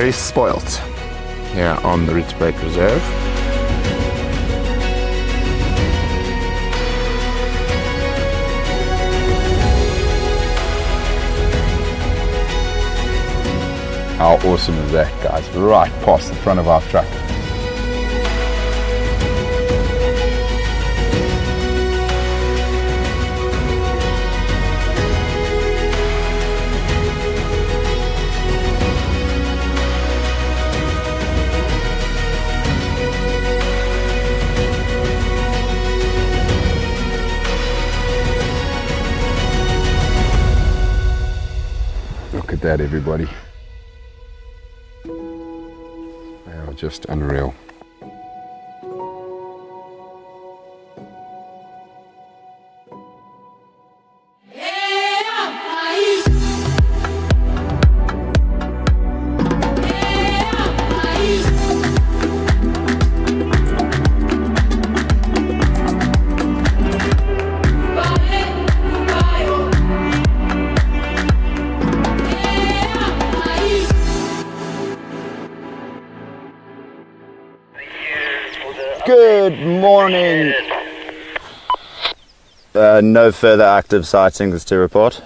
very spoilt here on the Rietspruit Reserve. How awesome is that, guys? Right past the front of our truck. Look at that, everybody. They are just unreal. Good morning. No further active sightings to report.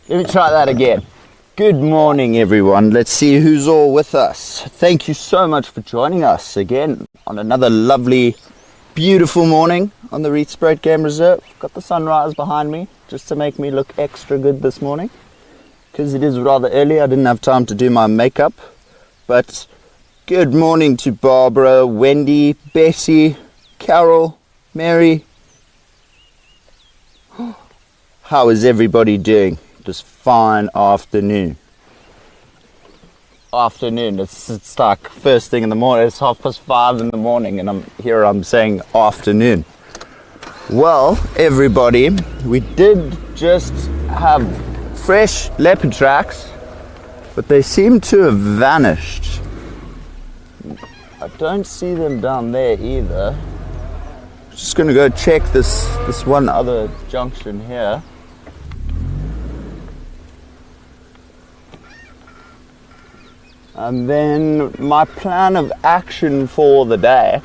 Let me try that again. Good morning, everyone. Let's see who's all with us. Thank you so much for joining us again on another lovely, beautiful morning on the Rietspruit Game Reserve. Got the sunrise behind me just to make me look extra good this morning. Because it is rather early, I didn't have time to do my makeup. But good morning to Barbara, Wendy, Bessie, Carol, Mary. How is everybody doing? Just fine afternoon. It's like first thing in the morning. It's 5:30 in the morning and I'm saying afternoon. Well, everybody, we did just have fresh leopard tracks, but they seem to have vanished. I don't see them down there either. Just gonna go check this one other junction here. And then my plan of action for the day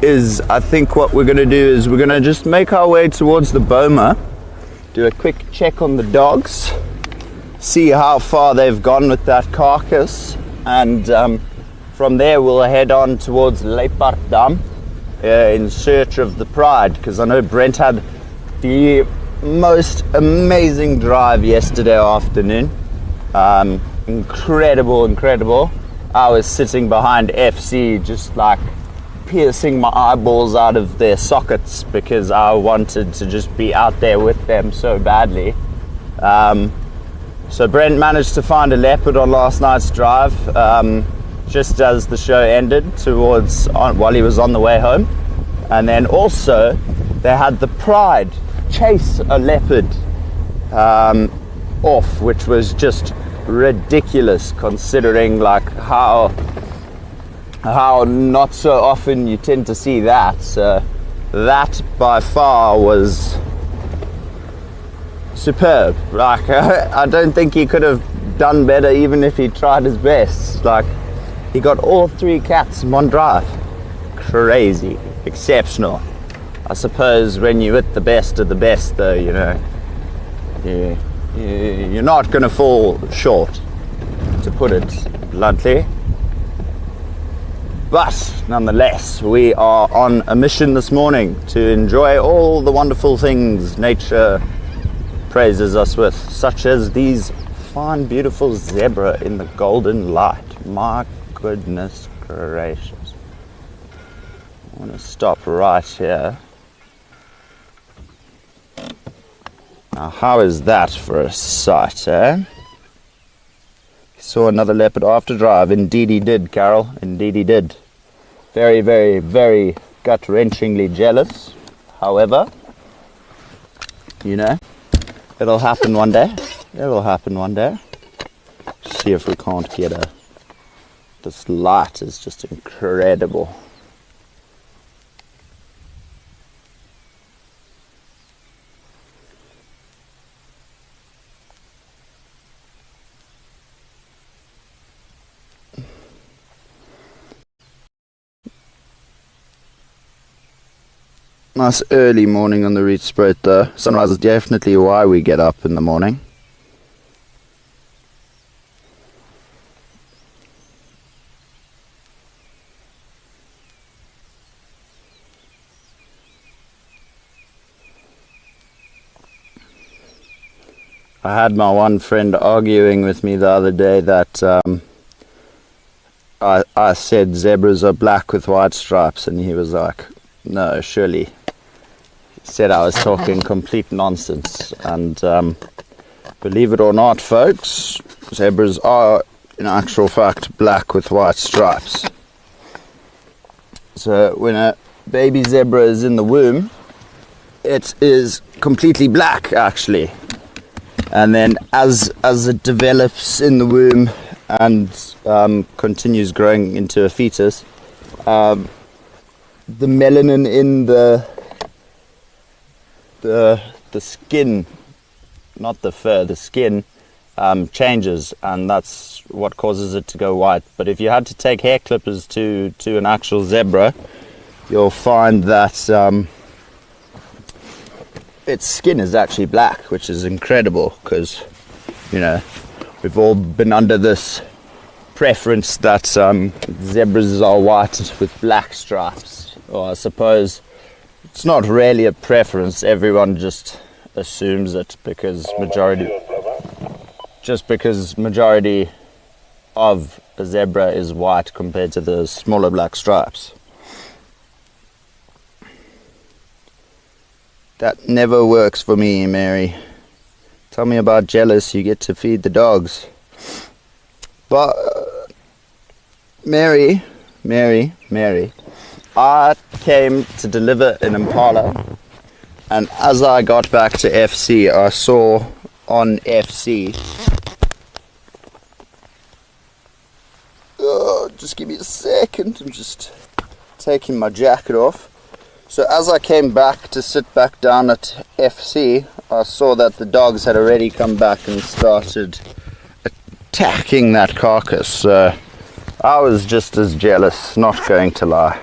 is, I think what we're going to do is we're going to just make our way towards the boma, do a quick check on the dogs, see how far they've gone with that carcass, and from there we'll head on towards Lowveld in search of the pride, because I know Brent had the most amazing drive yesterday afternoon. Incredible. I was sitting behind FC just like piercing my eyeballs out of their sockets because I wanted to just be out there with them so badly. So Brent managed to find a leopard on last night's drive, just as the show ended, while he was on the way home. And then also they had the pride chase a leopard off, which was just ridiculous considering like how not so often you tend to see that. So that by far was superb. Like I don't think he could have done better even if he tried his best. Like he got all three cats in one drive. Crazy, exceptional. I suppose when you're with the best of the best, though, you know, you're not going to fall short, to put it bluntly. But nonetheless, we are on a mission this morning to enjoy all the wonderful things nature praises us with, such as these fine, beautiful zebra in the golden light. My goodness gracious. I want to stop right here. Now, how is that for a sight, eh? Saw another leopard after drive. Indeed he did, Carol. Indeed he did. Very, very, very gut-wrenchingly jealous. However, you know, it'll happen one day. It'll happen one day. See if we can't get a... This light is just incredible. Nice early morning on the Rietspruit though. Sunrise is definitely why we get up in the morning. I had my one friend arguing with me the other day that I said zebras are black with white stripes, and he was like, no, surely. He said I was talking complete nonsense, and believe it or not, folks, zebras are in actual fact black with white stripes. So when a baby zebra is in the womb, it is completely black actually. And then as it develops in the womb and continues growing into a fetus, the melanin in the skin, not the fur, the skin, changes, and that's what causes it to go white. But if you had to take hair clippers to an actual zebra, you'll find that its skin is actually black, which is incredible, because we've all been under this preference that zebras are white with black stripes, or I suppose it's not really a preference, everyone just assumes it because majority of a zebra is white compared to the smaller black stripes. That never works for me, Mary. Tell me about jealous, you get to feed the dogs. But, Mary, I came to deliver an impala, and as I got back to FC, I saw on FC... Oh, just give me a second, I'm just taking my jacket off. So as I came back to sit back down at FC, I saw that the dogs had already come back and started attacking that carcass. So I was just as jealous, not going to lie.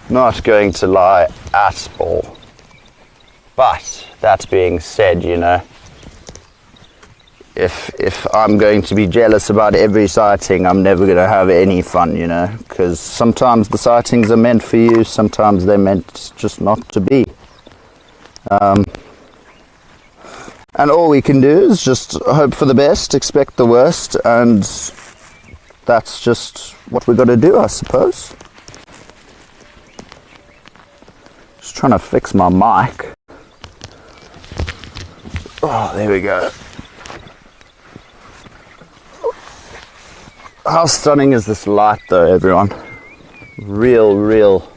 Not going to lie at all. But that being said, if I'm going to be jealous about every sighting, I'm never going to have any fun, because sometimes the sightings are meant for you, sometimes they're meant just not to be. And all we can do is just hope for the best, expect the worst, and that's just what we've got to do, I suppose. Just trying to fix my mic. Oh, there we go. How stunning is this light though, everyone? Real.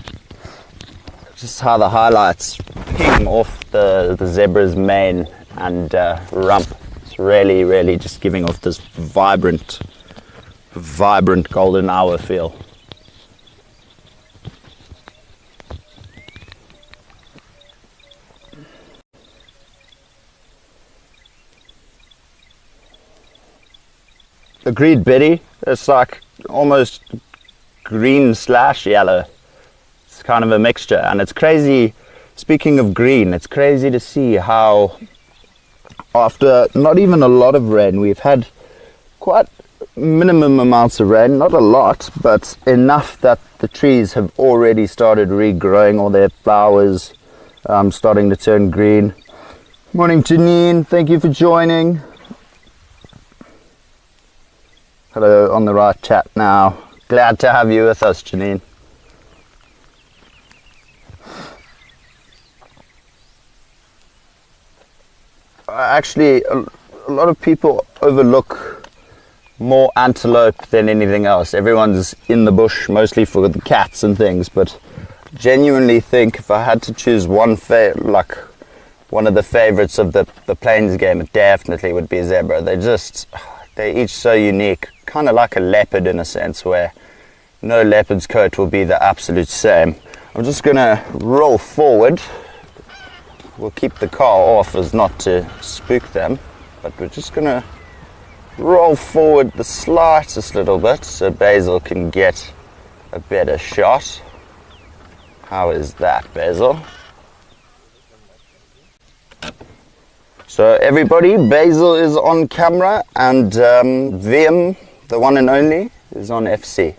Just how the highlights ping off the zebra's mane and rump. It's really just giving off this vibrant golden hour feel. Agreed, Betty. It's like almost green/yellow. It's kind of a mixture, and it's crazy. Speaking of green, it's crazy to see how after not even a lot of rain, we've had quite minimum amounts of rain, not a lot, but enough that the trees have already started regrowing, all their flowers starting to turn green. Morning, Janine. Thank you for joining. Hello, on the right chat now. Glad to have you with us, Janine. Actually, a lot of people overlook more antelope than anything else. Everyone's in the bush, mostly for the cats and things, but genuinely think if I had to choose one of the favorites of the plains game, it definitely would be zebra. They're each so unique, kind of like a leopard in a sense, where no leopard's coat will be the absolute same. I'm just going to roll forward. We'll keep the car off as not to spook them, but we're just going to roll forward the slightest little bit so Basil can get a better shot. How is that, Basil? So everybody, Basil is on camera, and VM, the one and only, is on FC.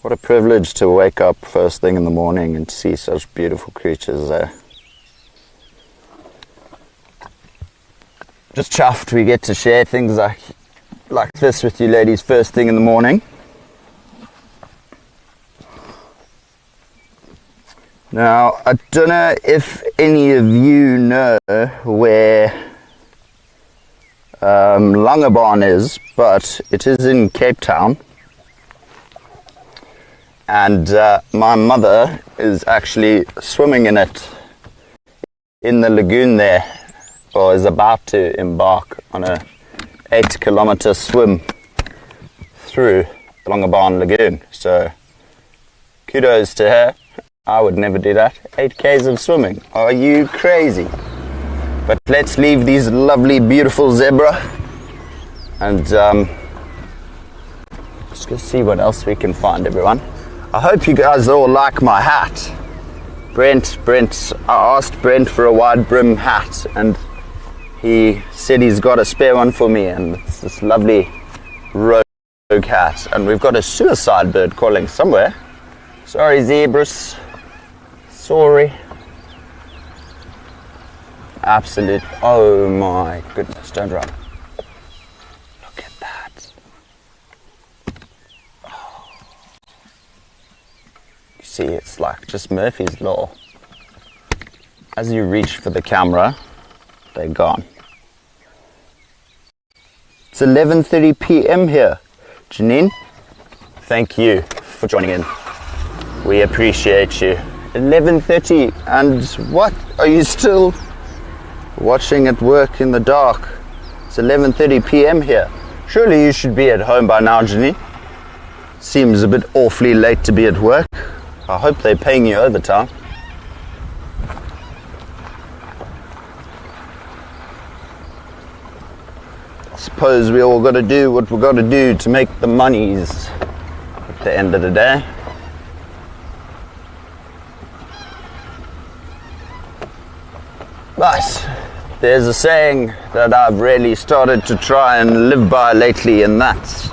What a privilege to wake up first thing in the morning and see such beautiful creatures there. Just chuffed we get to share things like this with you ladies first thing in the morning. Now, I don't know if any of you know where Langebaan is, but it is in Cape Town. And my mother is actually swimming in it, in the lagoon there, or is about to embark on a 8-kilometer swim through the Langebaan lagoon. So kudos to her. I would never do that. 8 Ks of swimming. Are you crazy? But let's leave these lovely, beautiful zebra and just go see what else we can find, everyone. I hope you guys all like my hat. Brent, I asked Brent for a wide brim hat and he said he's got a spare one for me, and it's this lovely rogue hat. And we've got a suicide bird calling somewhere. Sorry, zebras. Sorry. Absolute. Oh my goodness, don't run. Look at that. Oh. You see, it's like just Murphy's Law. As you reach for the camera, they're gone. It's 11:30 p.m. here. Janine, thank you for joining in. We appreciate you. 11:30, and what? Are you still watching at work in the dark? It's 11:30 p.m. here. Surely you should be at home by now, Janine. Seems a bit awfully late to be at work. I hope they're paying you overtime. I suppose we all got to do what we got to do to make the monies at the end of the day. But there's a saying that I've really started to try and live by lately, and that's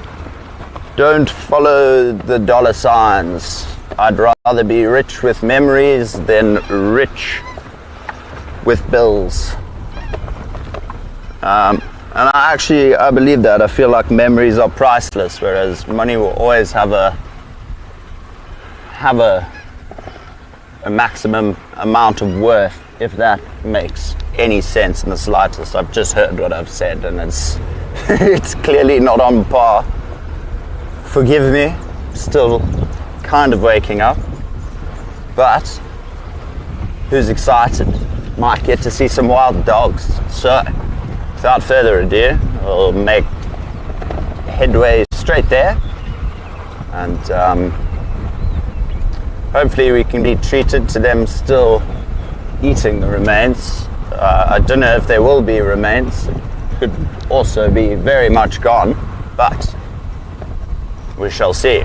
don't follow the dollar signs. I'd rather be rich with memories than rich with bills. And I believe that. I feel like memories are priceless, whereas money will always have a maximum amount of worth, if that makes any sense in the slightest. I've just heard what I've said, and it's clearly not on par. Forgive me, still kind of waking up, but who's excited? Might get to see some wild dogs. So without further ado, we'll make headway straight there, and hopefully we can be treated to them still eating the remains. I don't know if there will be remains. It could also be very much gone, but we shall see.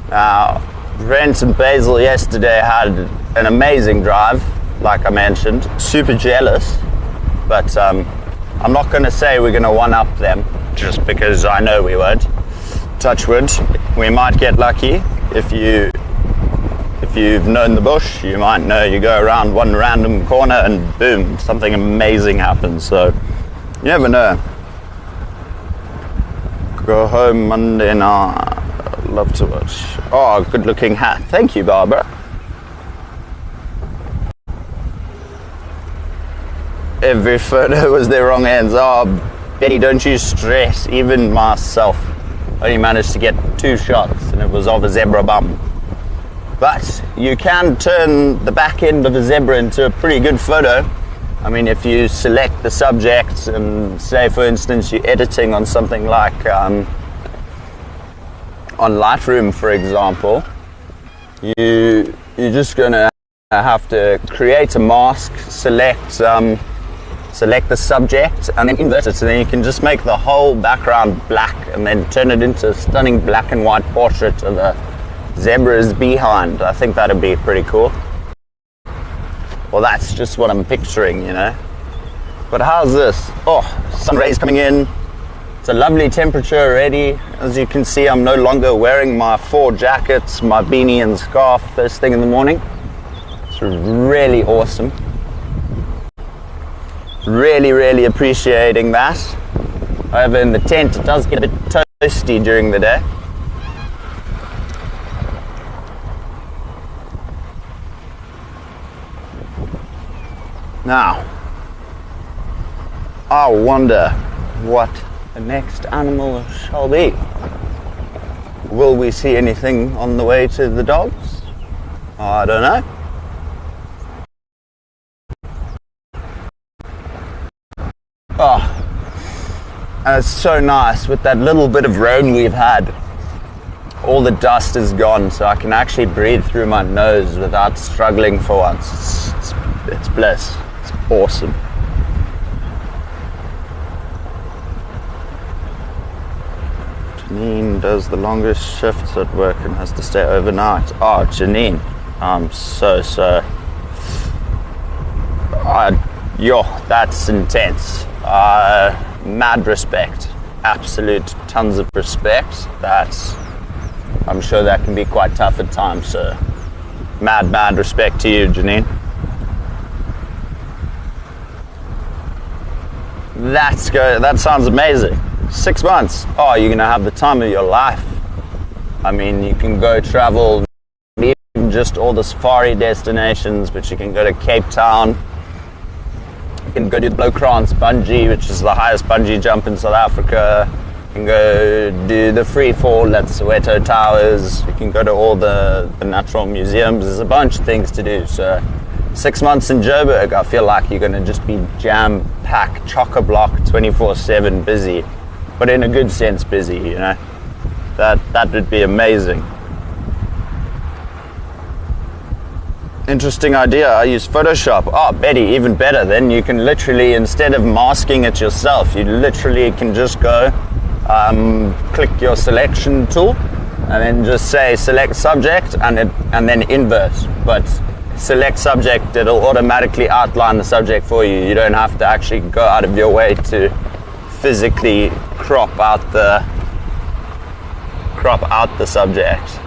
Now, Brent and Basil yesterday had an amazing drive, like I mentioned. Super jealous, but I'm not going to say we're going to one-up them, just because I know we won't. Touch wood. We might get lucky. If you've known the bush, you might know you go around one random corner and boom, something amazing happens. So you never know. Go home Monday night. Love to watch. Oh, good looking hat. Thank you, Barbara. Every photo was their wrong hands. Oh, Betty, don't you stress. Even myself only managed to get 2 shots, and it was of a zebra bum. But you can turn the back end of a zebra into a pretty good photo. I mean, if you select the subject and say, for instance, you're editing on something like on Lightroom, for example, you're just going to have to create a mask, select the subject, and then invert it, so then you can just make the whole background black and then turn it into a stunning black and white portrait of a zebra's behind. I think that'd be pretty cool. Well, that's just what I'm picturing, you know. But how's this? Oh, sun rays coming in. It's a lovely temperature already. As you can see, I'm no longer wearing my 4 jackets, my beanie and scarf first thing in the morning. It's really awesome. Really appreciating that. However, in the tent, it does get a bit toasty during the day. Now, I wonder what the next animal shall be. Will we see anything on the way to the dogs? I don't know. Oh, and it's so nice with that little bit of rain we've had. All the dust is gone, so I can actually breathe through my nose without struggling for once. It's bliss. It's awesome. Janine does the longest shifts at work and has to stay overnight. Oh, Janine, I'm so. Yo, that's intense. Mad respect. Absolute tons of respect. I'm sure that can be quite tough at times, so mad respect to you, Janine. That sounds amazing. 6 months. Oh, you're gonna have the time of your life. I mean, you can go travel, even just all the safari destinations, but you can go to Cape Town. You can go do the Blowkrans bungee, which is the highest bungee jump in South Africa. You can go do the free fall at Soweto Towers. You can go to all the natural museums. There's a bunch of things to do. So 6 months in Joburg, I feel like you're going to just be jam-packed, chock-a-block, 24/7 busy. But in a good sense busy, you know. That would be amazing. Interesting idea. I use Photoshop. Oh, Betty, even better. Then you can literally, instead of masking it yourself, you literally can just go, click your selection tool, and then just say select subject, and then invert. But select subject, it'll automatically outline the subject for you. You don't have to actually go out of your way to physically crop out the subject.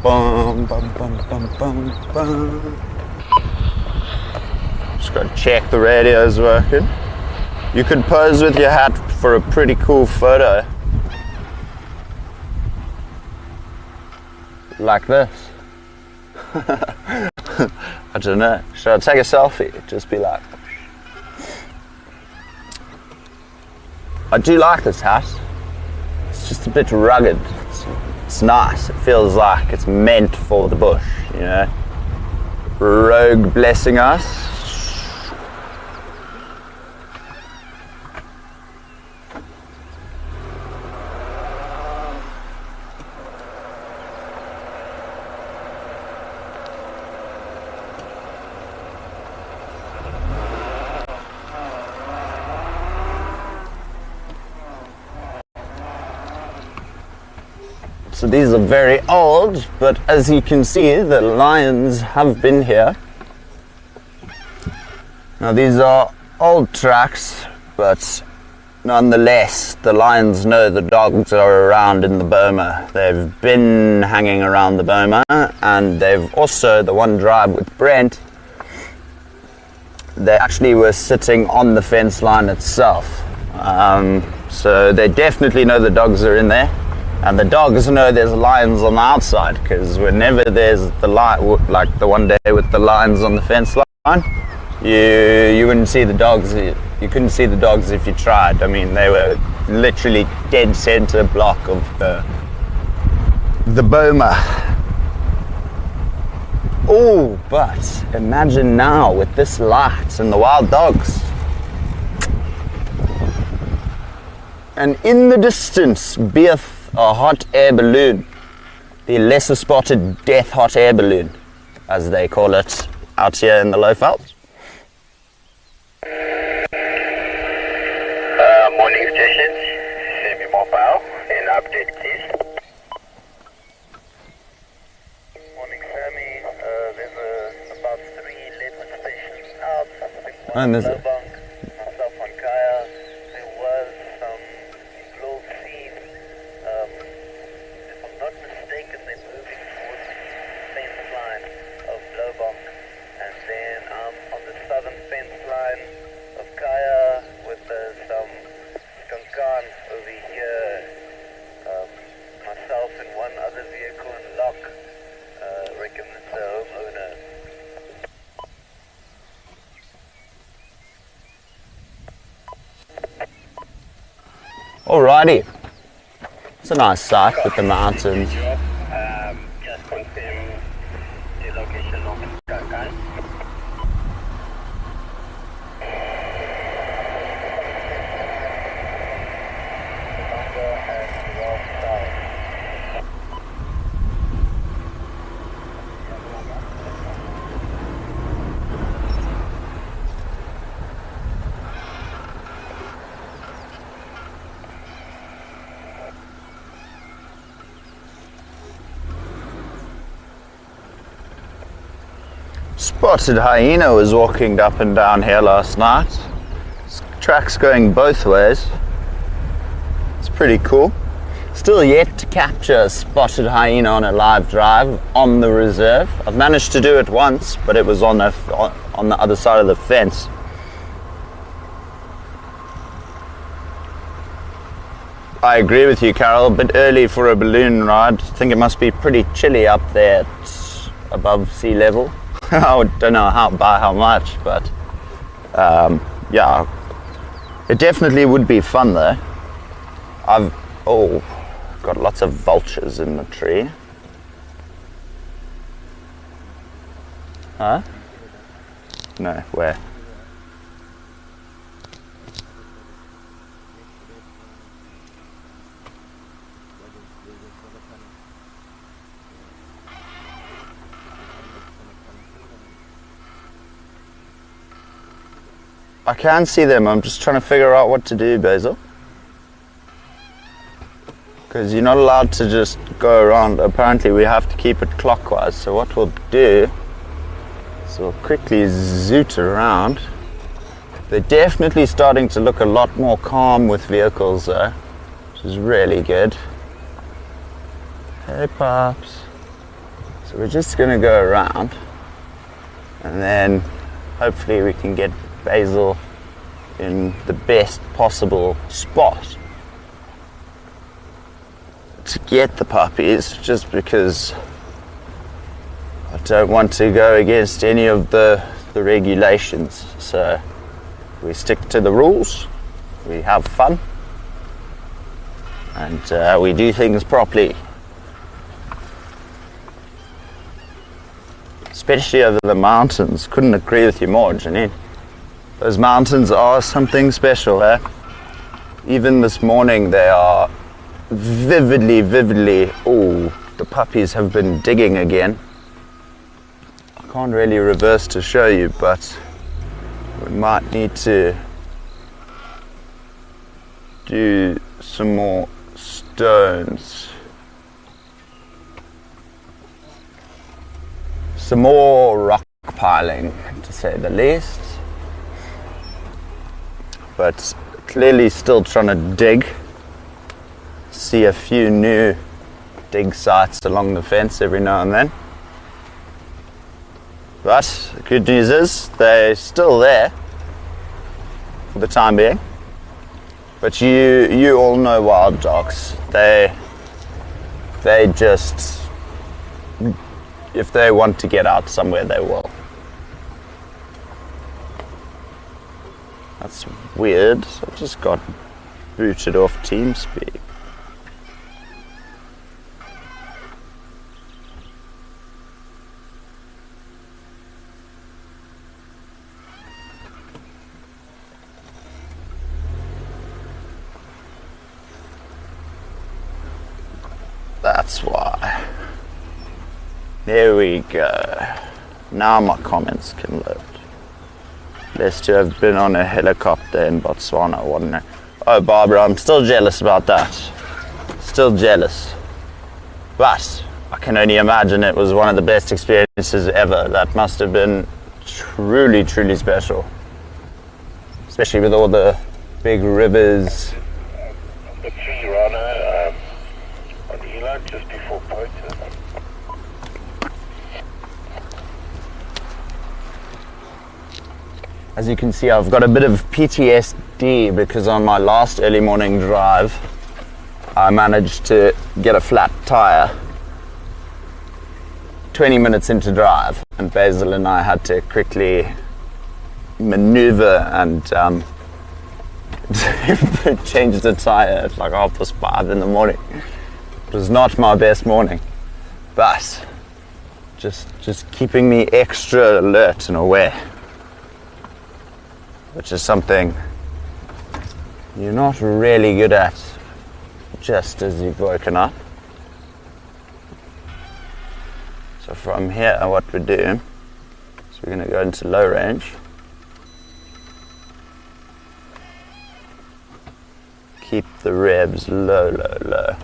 Bum, bum, bum, bum, bum, bum. Just gotta check the radio's working. You could pose with your hat for a pretty cool photo. Like this. I don't know. Should I take a selfie? Just be like. I do like this hat. It's just a bit rugged. It's nice. It feels like it's meant for the bush, you know. Rogue blessing us. So these are very old, but as you can see, the lions have been here. Now these are old tracks, but nonetheless, the lions know the dogs are around in the boma. They've been hanging around the boma, and they've also, the one drive with Brent, they actually were sitting on the fence line itself. So they definitely know the dogs are in there. And the dogs know there's lions on the outside, because whenever there's the like the one day with the lions on the fence line, you wouldn't see the dogs You couldn't see the dogs if you tried. I mean, they were literally dead center block of the boma. Oh, but imagine now with this light and the wild dogs. And in the distance beeth a hot air balloon, the lesser spotted death hot air balloon, as they call it out here in the Lowveld. Morning stations, send me more file and update please. Morning Sammy, there's about 3 leopard stations out. And there's Lowbank, myself on Kaya. There was some glow seen. If I'm not mistaken, they're moving towards the fence line of Lowbank. And then on the southern fence line of Kaya with some Kankan over here. Myself and one other vehicle in lock. Reckon it's a homeowner. Alrighty. It's a nice sight with the mountains. Just confirm the location of Kankan. Spotted hyena was walking up and down here last night. Tracks going both ways. It's pretty cool. Still yet to capture a spotted hyena on a live drive on the reserve. I've managed to do it once, but it was on the other side of the fence. I agree with you, Carol. A bit early for a balloon ride. I think it must be pretty chilly up there at above sea level. I don't know by how much, but yeah, it definitely would be fun though. I've got lots of vultures in the tree. Huh? No, where? I can see them. I'm just trying to figure out what to do, Basil. Because you're not allowed to just go around. Apparently we have to keep it clockwise. So what we'll do is we'll quickly zoot around. They're definitely starting to look a lot more calm with vehicles though, which is really good. Hey pups. So we're just going to go around and then hopefully we can get Basil in the best possible spot to get the puppies, just because I don't want to go against any of the regulations. So we stick to the rules, we have fun, and we do things properly. Especially over the mountains. Couldn't agree with you more, Janine. Those mountains are something special, eh? Even this morning they are vividly, oh, the puppies have been digging again. I can't really reverse to show you, but we might need to do some more stones. Some more rock piling, to say the least. But clearly still trying to dig. See a few new dig sites along the fence every now and then. But the good news is they're still there for the time being. But you all know wild dogs. They just, if they want to get out somewhere, they will. That's weird. So I just got booted off TeamSpeak. That's why. There we go. Now my comments can load. Blessed to have been on a helicopter in Botswana, wasn't it? Oh, Barbara, I'm still jealous about that. Still jealous. But I can only imagine it was one of the best experiences ever. That must have been truly, truly special. Especially with all the big rivers. The tree runner on the Eland just before Pote. As you can see, I've got a bit of PTSD because on my last early morning drive, I managed to get a flat tire 20 minutes into drive, and Basil and I had to quickly maneuver and change the tire at like 5:30 in the morning. It was not my best morning, but just keeping me extra alert and aware, which is something you're not really good at just as you've woken up. So from here, what we do is we're going to go into low range. Keep the revs low, low, low.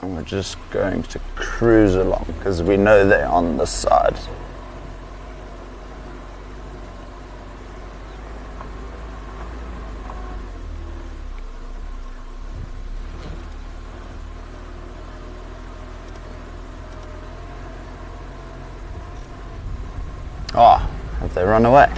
And we're just going to cruise along because we know they're on the side. Oh, have they run away?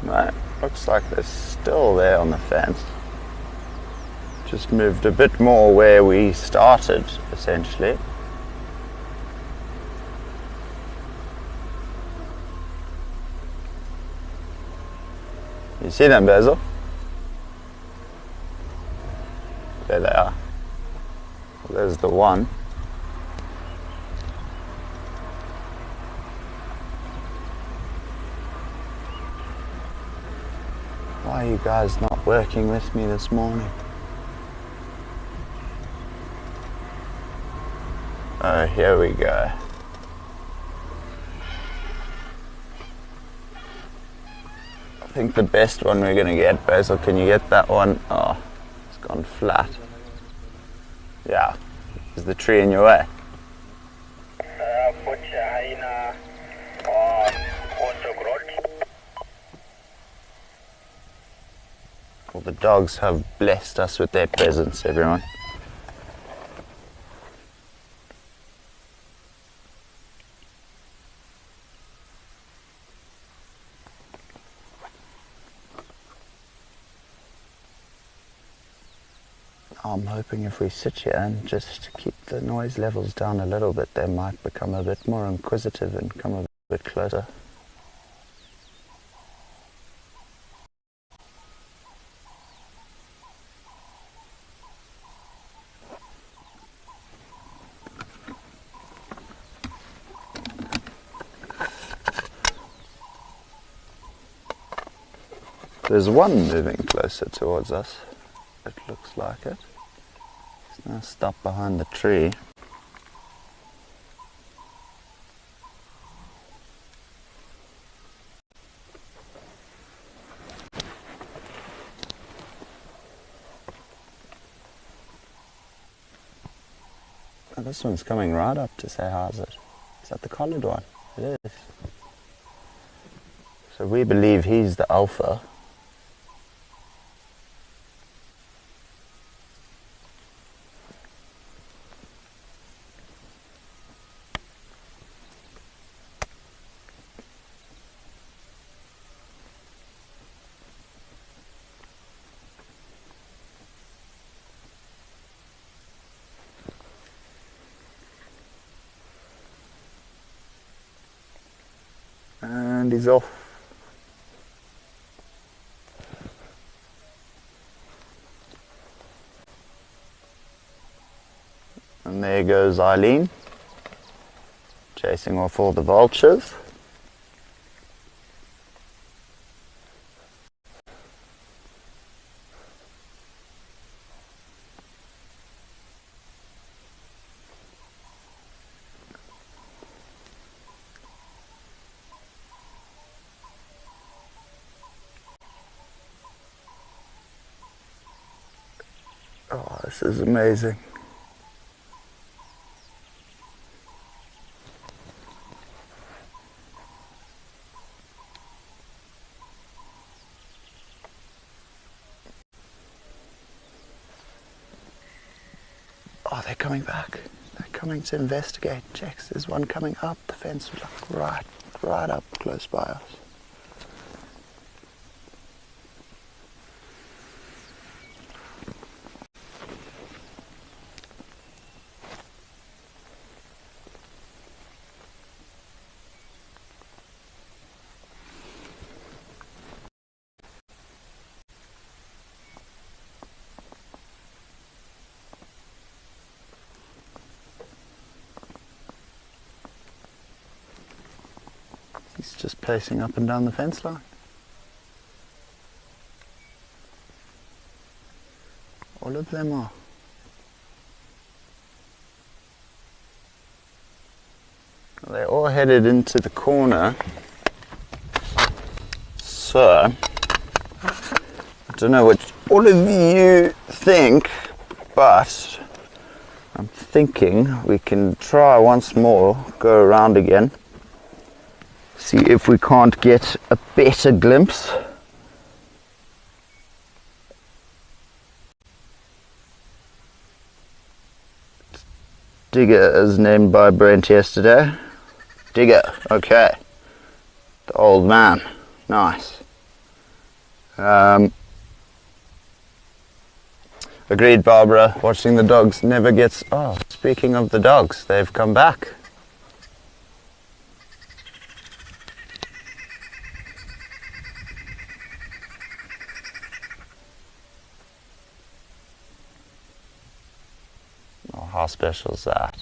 No, looks like they're still there on the fence. Just moved a bit more where we started, essentially. You see them, Basil? There they are. Well, there's the one. Why are you guys not working with me this morning? Oh, here we go. I think the best one we're going to get, Basil, can you get that one? Oh, it's gone flat. Yeah, is the tree in your way? Well, the dogs have blessed us with their presence, everyone. I'm hoping if we sit here and just keep the noise levels down a little bit, they might become a bit more inquisitive and come a bit closer. There's one moving closer towards us. It looks like it. It's now stopped behind the tree. Oh, this one's coming right up to say how's it. Is that the collared one? It is. So we believe he's the alpha. And he's off. And there goes Eileen, chasing off all the vultures. Oh, this is amazing. Oh, they're coming back. They're coming to investigate. Checks. There's one coming up the fence, like right up close by us. He's just pacing up and down the fence line. All of them are. They're all headed into the corner. So, I don't know what all of you think, but I'm thinking we can try once more, go around again. See if we can't get a better glimpse. Digger is named by Brent yesterday. Digger, okay. The old man, nice. Agreed, Barbara. Watching the dogs never gets... Oh, speaking of the dogs, they've come back. Oh, how special is that?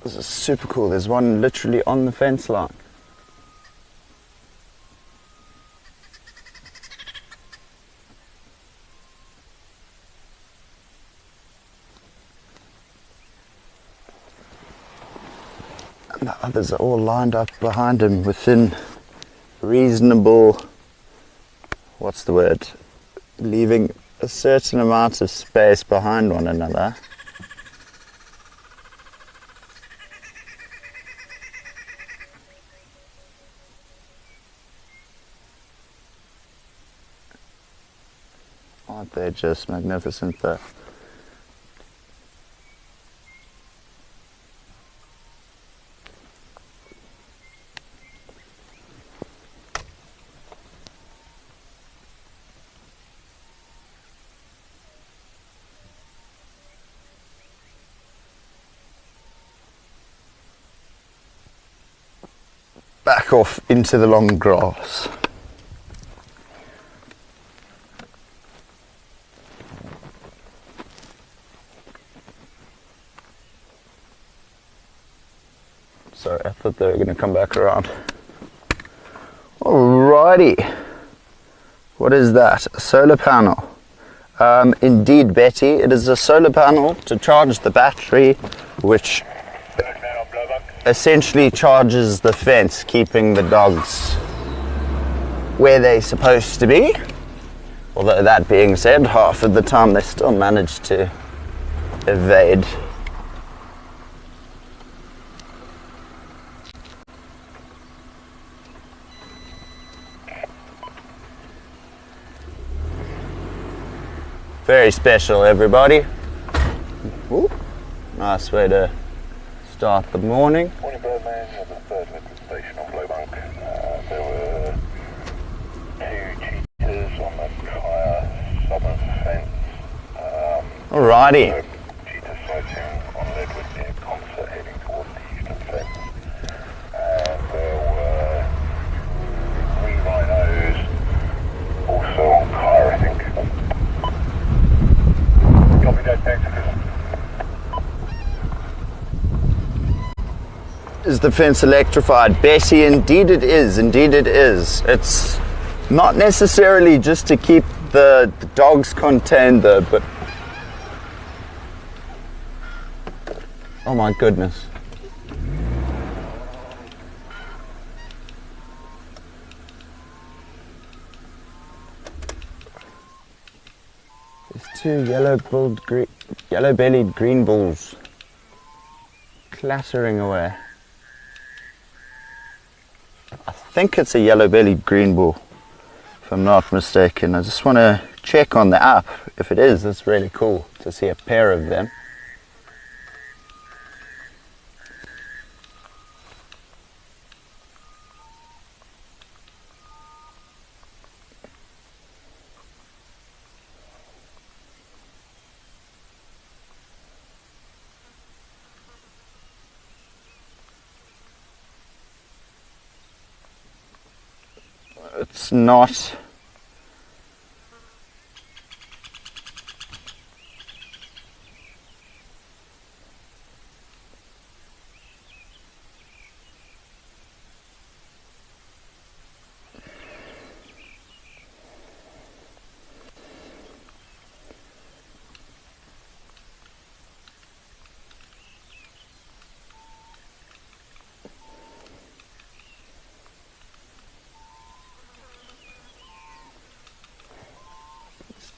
This is super cool. There's one literally on the fence line. And the others are all lined up behind him within reasonable, what's the word, leaving a certain amount of space behind one another. Aren't they just magnificent though? Back off into the long grass. Sorry, I thought they were going to come back around. Alrighty. What is that? A solar panel. Indeed, Betty, it is a solar panel to charge the battery, which essentially charges the fence, keeping the dogs where they're supposed to be. Although that being said, half of the time they still manage to evade. Very special, everybody. Ooh, nice way to start the morning. Morning, Birdman. You're the third liquid station on Blowbunk. There were two cheetahs on the Kaya southern fence. Alrighty. Cheetah sighting on Ledwood near Concert heading towards the eastern fence. And there were three rhinos also on Kaya, I think. Copy that, thanks. Is the fence electrified? Bessie, indeed it is. Indeed it is. It's not necessarily just to keep the dogs contained though, but oh my goodness. There's two yellow-bellied green bulls clattering away. I think it's a yellow-bellied green bull, if I'm not mistaken. I just want to check on the app. If it is, it's really cool to see a pair of them. It's not.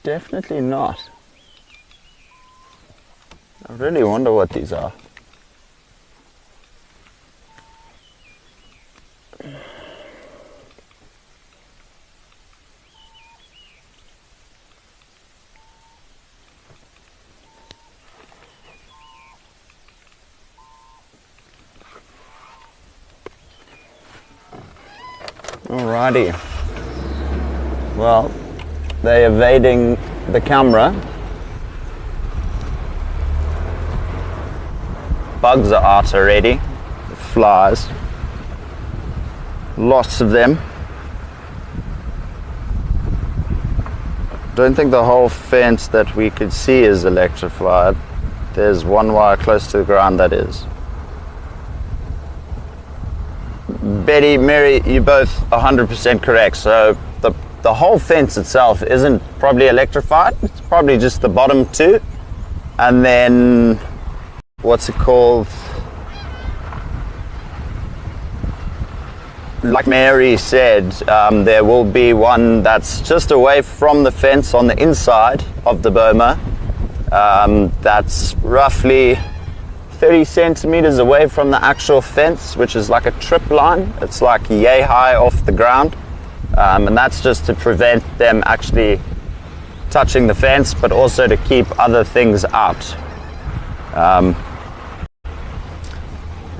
Definitely not. I really wonder what these are. Alrighty. Well, they're evading the camera. Bugs are out already. Flies. Lots of them. Don't think the whole fence that we could see is electrified. There's one wire close to the ground that is. Betty, Mary, you're both 100% correct. So the whole fence itself isn't probably electrified. It's probably just the bottom two. And then, what's it called? Like Mary said, there will be one that's just away from the fence on the inside of the boma. That's roughly 30 centimeters away from the actual fence, which is like a trip line. It's like yay high off the ground. And that's just to prevent them actually touching the fence, but also to keep other things out.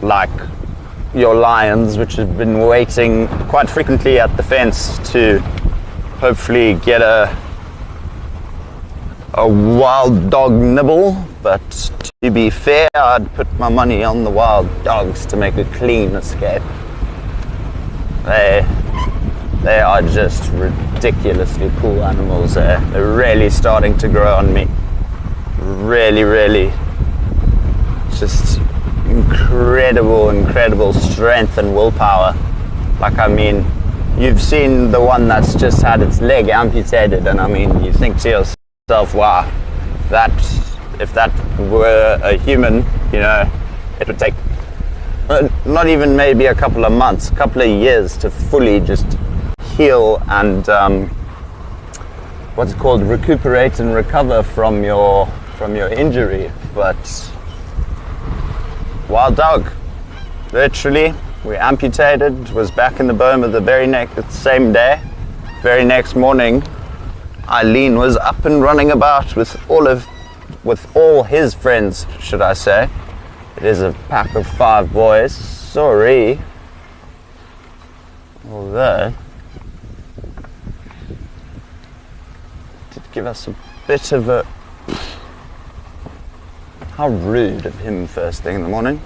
Like your lions, which have been waiting quite frequently at the fence to hopefully get a wild dog nibble. But to be fair, I'd put my money on the wild dogs to make a clean escape. They are just ridiculously cool animals. They're really starting to grow on me. Really, just incredible strength and willpower. Like, I mean, you've seen the one that's just had its leg amputated, and I mean, you think to yourself, wow, if that were a human, you know, it would take not even maybe a couple of months, a couple of years to fully just heal and what's it called, recuperate and recover from your injury. But wild dog, literally, we amputated, was back in the boma the very same day. Very next morning, Eileen was up and running about with all his friends, should I say. It is a pack of 5 boys. Sorry. Although, did give us a bit of a... How rude of him first thing in the morning.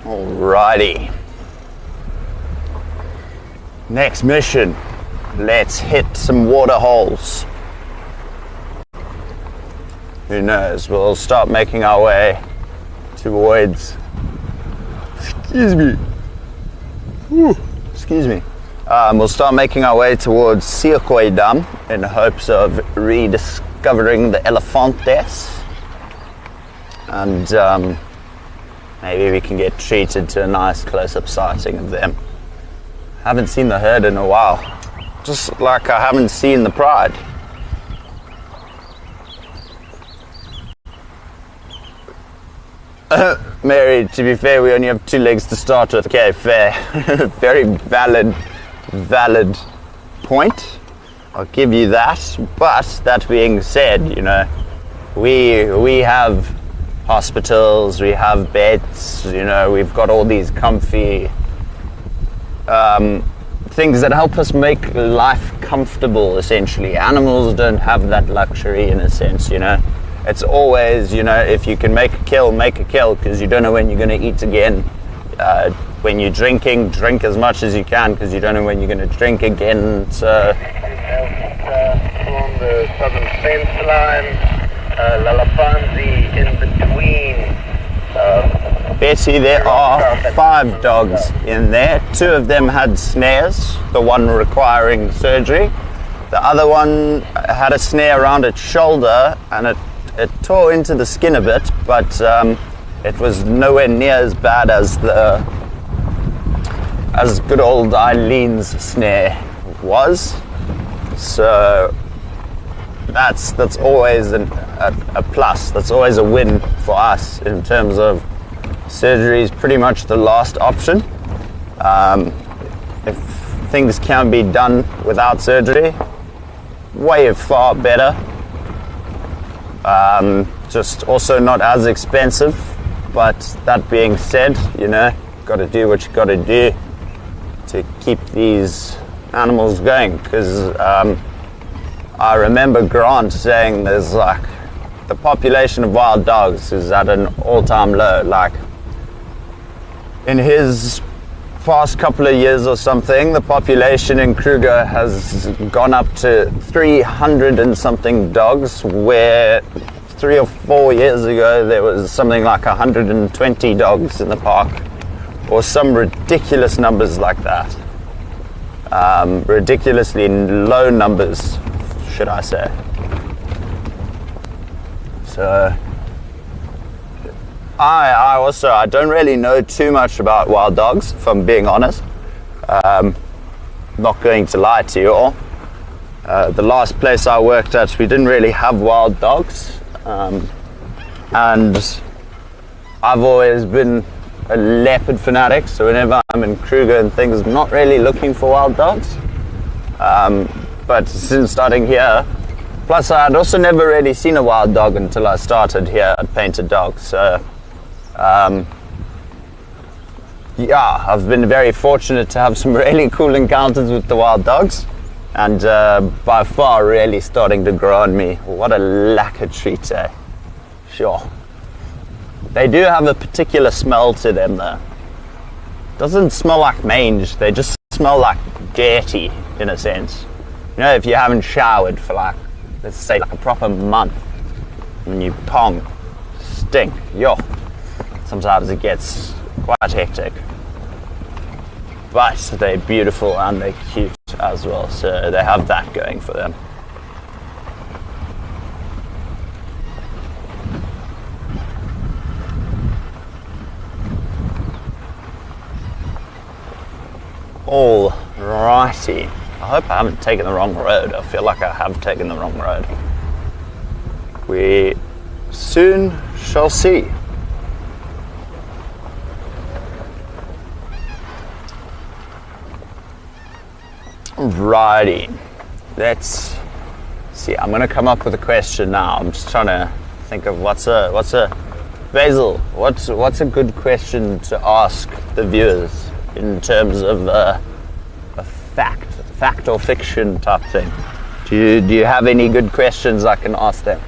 Alrighty. Next mission. Let's hit some water holes. Who knows? We'll start making our way towards... Excuse me. Whew. Excuse me. We'll start making our way towards Siokoi Dam in hopes of rediscovering the elefantes. And maybe we can get treated to a nice close-up sighting of them. Haven't seen the herd in a while. Just like I haven't seen the pride. Mary, to be fair, we only have 2 legs to start with. Okay, fair. Very valid point. I'll give you that. But that being said, you know, we have hospitals, we have beds, you know, we've got all these comfy things that help us make life comfortable, essentially. Animals don't have that luxury in a sense, you know. It's always, you know, if you can make a kill, because you don't know when you're going to eat again. When you're drinking, drink as much as you can, because you don't know when you're going to drink again. So along the southern fence line, Lalapanzi in between. Betty, there are 5 dogs in there. 2 of them had snares, the one requiring surgery. The other one had a snare around its shoulder, and it tore into the skin a bit, but it was nowhere near as bad as good old Eileen's snare was. So that's always a plus. That's always a win for us in terms of surgery is pretty much the last option. If things can be done without surgery, way far better. Just also not as expensive, but that being said, you know, got to do what you got to do to keep these animals going, because I remember Grant saying there's like the population of wild dogs is at an all-time low. Like in his past couple of years or something, the population in Kruger has gone up to 300 and something dogs, where 3 or 4 years ago there was something like 120 dogs in the park, or some ridiculous numbers like that. Ridiculously low numbers, should I say. So I don't really know too much about wild dogs, if I'm being honest. Not going to lie to you all. The last place I worked at, we didn't really have wild dogs. And I've always been a leopard fanatic, so whenever I'm in Kruger and things, I'm not really looking for wild dogs. But since starting here, plus I had also never really seen a wild dog until I started here at Painted Dog. So yeah, I've been very fortunate to have some really cool encounters with the wild dogs, and by far really starting to grow on me. What a lacquer treat, eh? Sure. They do have a particular smell to them though. Doesn't smell like mange, they just smell like dirty in a sense. You know, if you haven't showered for like, let's say like a proper month, and you pong, stink, yo. Sometimes it gets quite hectic. But they're beautiful and they're cute as well, so they have that going for them. All righty. I hope I haven't taken the wrong road. I feel like I have taken the wrong road. We soon shall see. Righty. Let's see. I'm gonna come up with a question now. I'm just trying to think of what's a Basil. What's a good question to ask the viewers in terms of a fact or fiction type thing. Do you have any good questions I can ask them?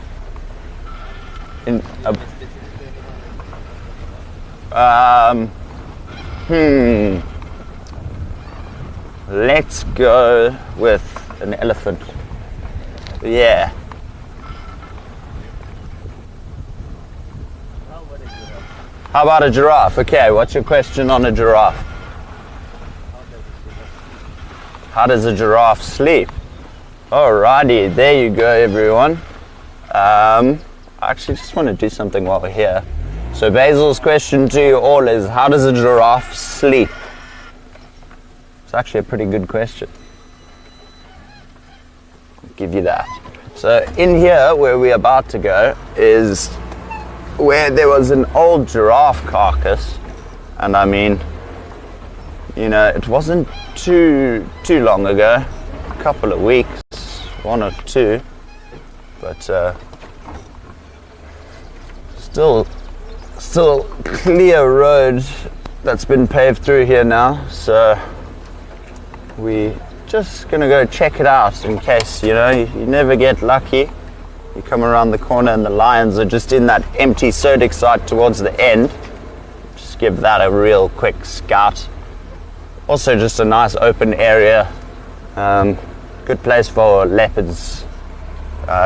Let's go with an elephant. Yeah. How about a giraffe? Okay, what's your question on a giraffe? How does a giraffe sleep? Alrighty, there you go, everyone. I actually just want to do something while we're here. So Basil's question to you all is, how does a giraffe sleep? It's actually a pretty good question. I'll give you that. So in here, where we're about to go, is where there was an old giraffe carcass. And I mean, you know, it wasn't too long ago, a couple of weeks, 1 or 2, but still clear road that's been paved through here now, so we just gonna go check it out in case, you know, you never get lucky. You come around the corner and the lions are just in that empty sodic site towards the end. Just give that a real quick scout. Also just a nice open area, good place for leopards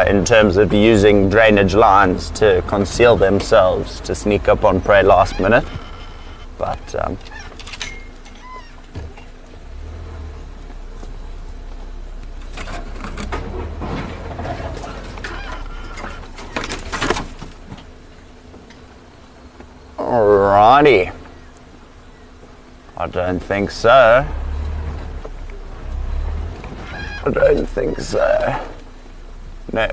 in terms of using drainage lines to conceal themselves, to sneak up on prey last minute. But alrighty. I don't think so. I don't think so. No.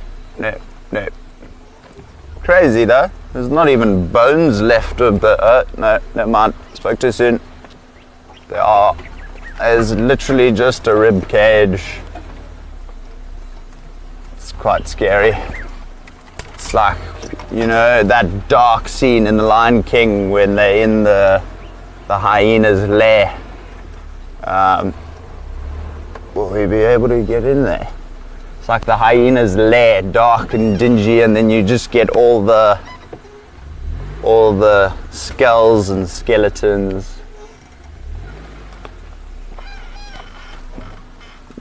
Crazy though. There's not even bones left of the. No, never mind. Spoke too soon. There's literally just a rib cage. It's quite scary. It's like, you know, that dark scene in The Lion King when they're in the hyena's lair. Will we be able to get in there? It's like the hyena's lair, dark and dingy, and then you just get all the skulls and skeletons.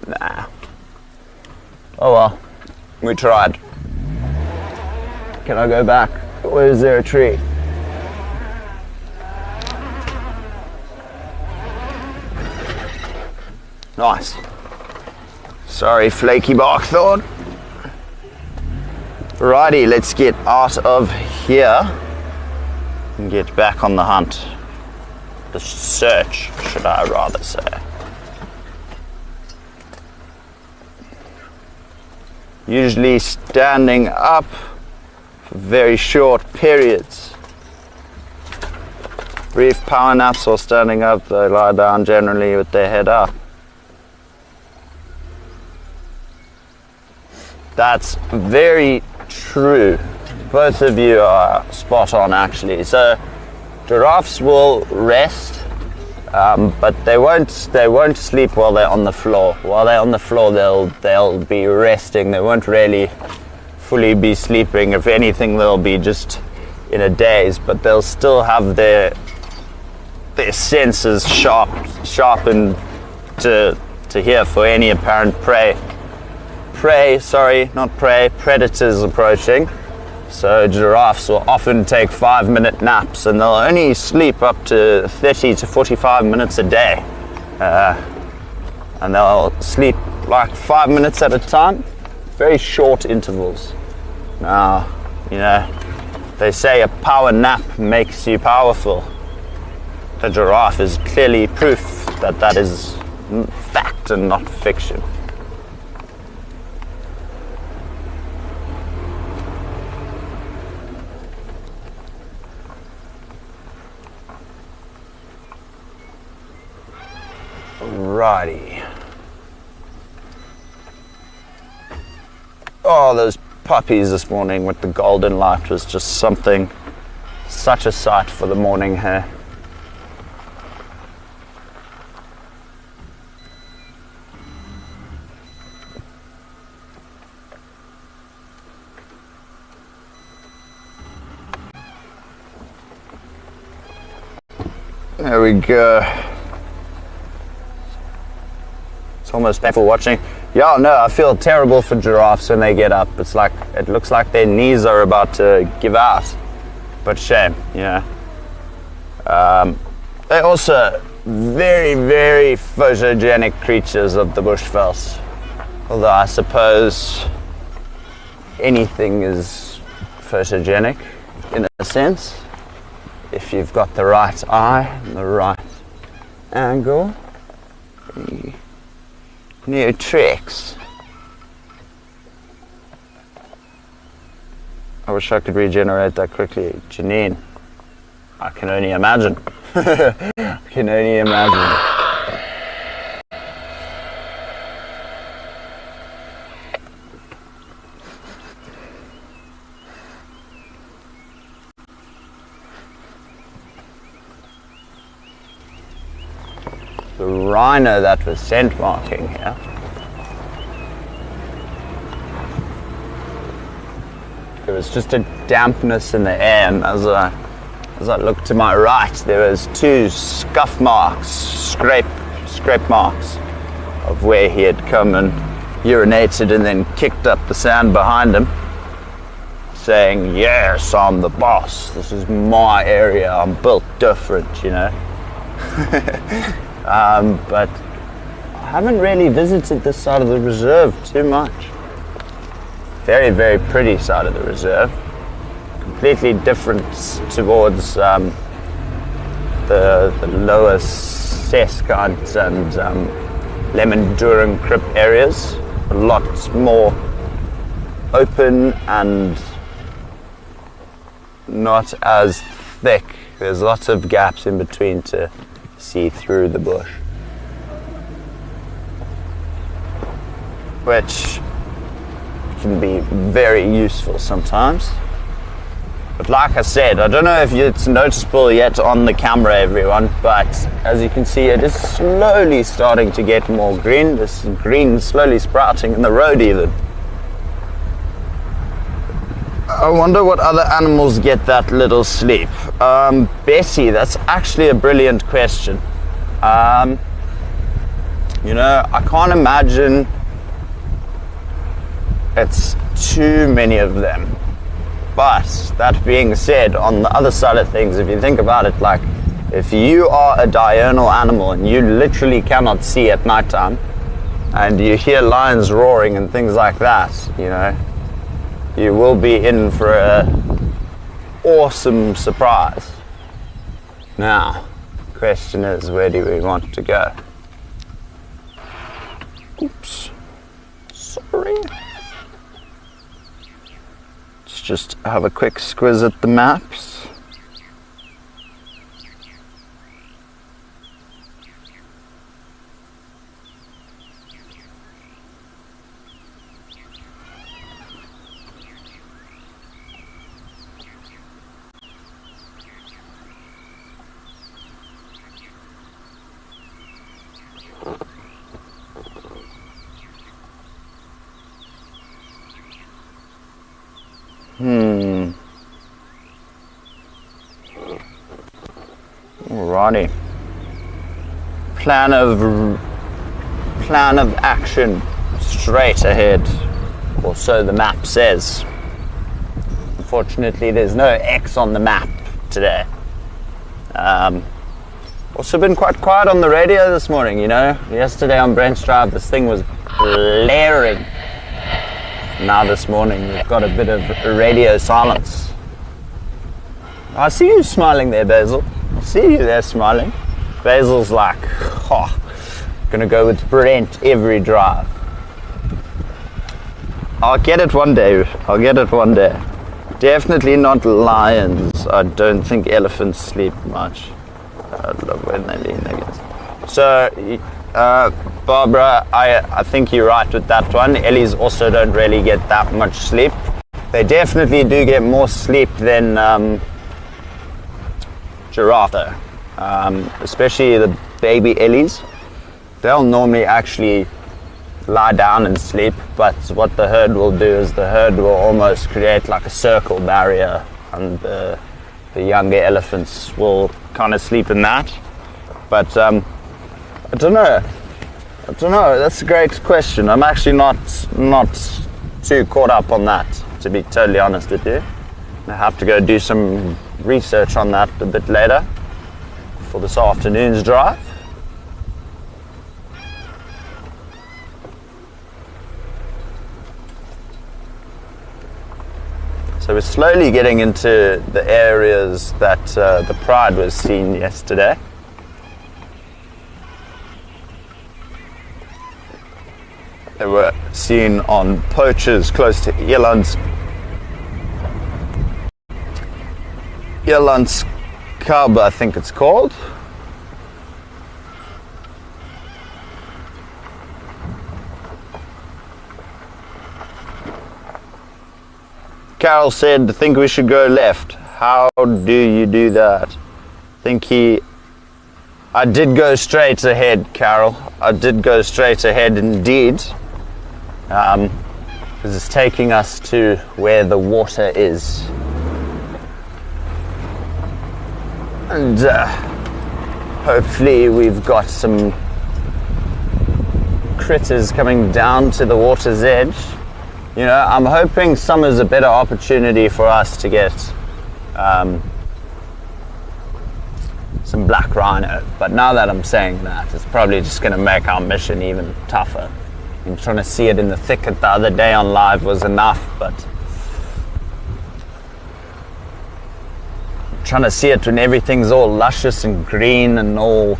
Nah. Oh well, we tried. Can I go back? Or is there a tree? Nice. Sorry, flaky bark thorn. Righty, let's get out of here and get back on the hunt. The search, should I rather say. Usually standing up for very short periods. Brief power naps or standing up, they lie down generally with their head up. That's very true. Both of you are spot on actually. So giraffes will rest, but they won't sleep while they're on the floor. While they're on the floor, they'll be resting. They won't really fully be sleeping. If anything, they'll be just in a daze, but they'll still have their senses sharpened to hear for any apparent predators approaching. So giraffes will often take 5-minute naps, and they'll only sleep up to 30 to 45 minutes a day, and they'll sleep like 5 minutes at a time, very short intervals. Now, you know, they say a power nap makes you powerful. The giraffe is clearly proof that is fact and not fiction. Righty. Oh, those puppies this morning with the golden light was just something, such a sight for the morning here. There we go. It's almost painful watching. Yeah, no, I feel terrible for giraffes when they get up. It's like, it looks like their knees are about to give out. But shame, yeah. They're also very, very photogenic creatures of the bushveld. Although I suppose anything is photogenic in a sense, if you've got the right eye and the right angle. New tricks. I wish I could regenerate that quickly. Janine, I can only imagine. I can only imagine. The rhino that was scent marking here. There was just a dampness in the air, and as I looked to my right, there was two scuff marks, scrape marks of where he had come and urinated and then kicked up the sand behind him, saying, "Yes, I'm the boss. This is my area. I'm built different, you know." But I haven't really visited this side of the reserve too much. Very, very pretty side of the reserve. Completely different towards the lower Seskant and Lemon-Duren Crip areas. A lot more open and not as thick. There's lots of gaps in between to see through the bush, which can be very useful sometimes. But like I said, I don't know if it's noticeable yet on the camera, everyone, but as you can see, it is slowly starting to get more green. This green slowly sprouting in the road even. I wonder what other animals get that little sleep. Betty, that's actually a brilliant question. You know, I can't imagine it's too many of them. But that being said, on the other side of things, if you think about it, like if you are a diurnal animal and you literally cannot see at nighttime and you hear lions roaring and things like that, you know, you will be in for an awesome surprise. Now, the question is, where do we want to go? Oops. Sorry. Let's just have a quick squiz at the maps. Alrighty. Plan of action straight ahead, or so the map says. Unfortunately, there's no X on the map today. Also been quite quiet on the radio this morning, you know. Yesterday on Brent's Drive, this thing was blaring. Now this morning, we've got a bit of radio silence. I see you smiling there, Basil. I see you there smiling. Basil's like, oh, Gonna go with Brent every drive. I'll get it one day. Definitely not lions. I don't think elephants sleep much. I love when they lean their legs. So, Barbara, I think you're right with that one. Ellies also don't really get that much sleep. They definitely do get more sleep than giraffe though. Especially the baby Ellies. They'll normally actually lie down and sleep, but what the herd will do is the herd will almost create like a circle barrier, and the younger elephants will kind of sleep in that. But I don't know. That's a great question. I'm actually not too caught up on that, to be totally honest with you. I have to go do some research on that a bit later for this afternoon's drive. So we're slowly getting into the areas that the pride was seen yesterday. They were seen on poachers close to Elandskab, I think it's called. Carol said, I think we should go left. How do you do that? I did go straight ahead, Carol. I did go straight ahead indeed. Because it's taking us to where the water is. And hopefully we've got some critters coming down to the water's edge. You know, I'm hoping summer's a better opportunity for us to get some black rhino. But now that I'm saying that, it's probably just going to make our mission even tougher. I'm trying to see it in the thicket the other day on live was enough, but trying to see it when everything's all luscious and green and all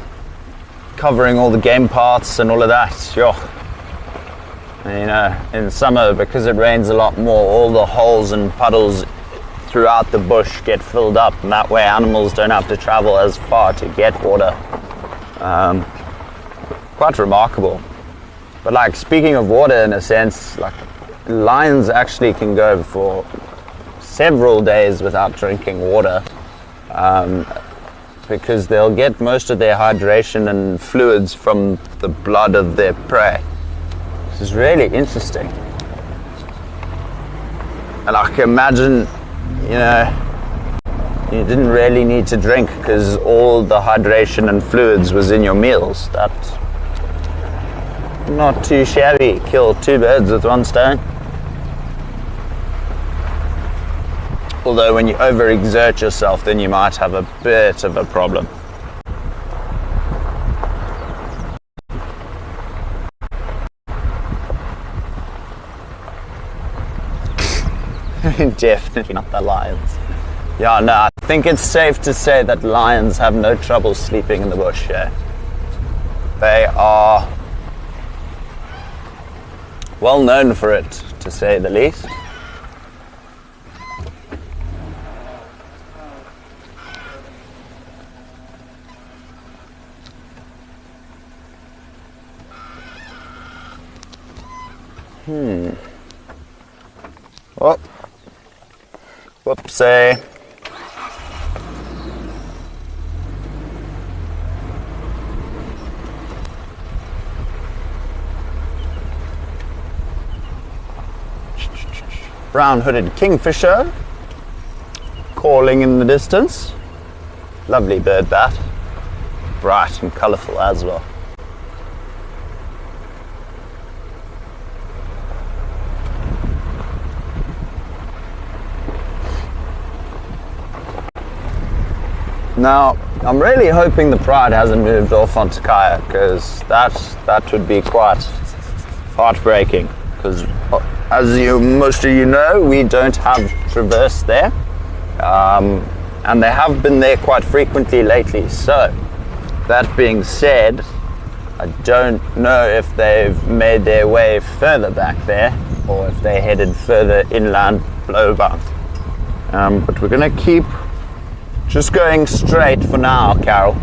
covering all the game paths and all of that. Yo. You know, in summer, because it rains a lot more, all the holes and puddles throughout the bush get filled up, and that way animals don't have to travel as far to get water. Quite remarkable. But like, speaking of water, in a sense, like lions actually can go for several days without drinking water, because they'll get most of their hydration and fluids from the blood of their prey. This is really interesting. And I can imagine, you know, you didn't really need to drink because all the hydration and fluids was in your meals. That's not too shabby. Kill two birds with one stone. Although when you overexert yourself, then you might have a bit of a problem. Definitely not the lions. Yeah, no, I think it's safe to say that lions have no trouble sleeping in the bush, yeah. They are well known for it, to say the least. Oh. Whoopsie. Brown-hooded kingfisher calling in the distance. Lovely bird that. Bright and colourful as well. Now, I'm really hoping the pride hasn't moved off onto Kaya, because that would be quite heartbreaking, because as most of you know, we don't have traverse there, and they have been there quite frequently lately. So that being said, I don't know if they've made their way further back there or if they headed further inland below bound. But we're going to keep just going straight for now, Carol.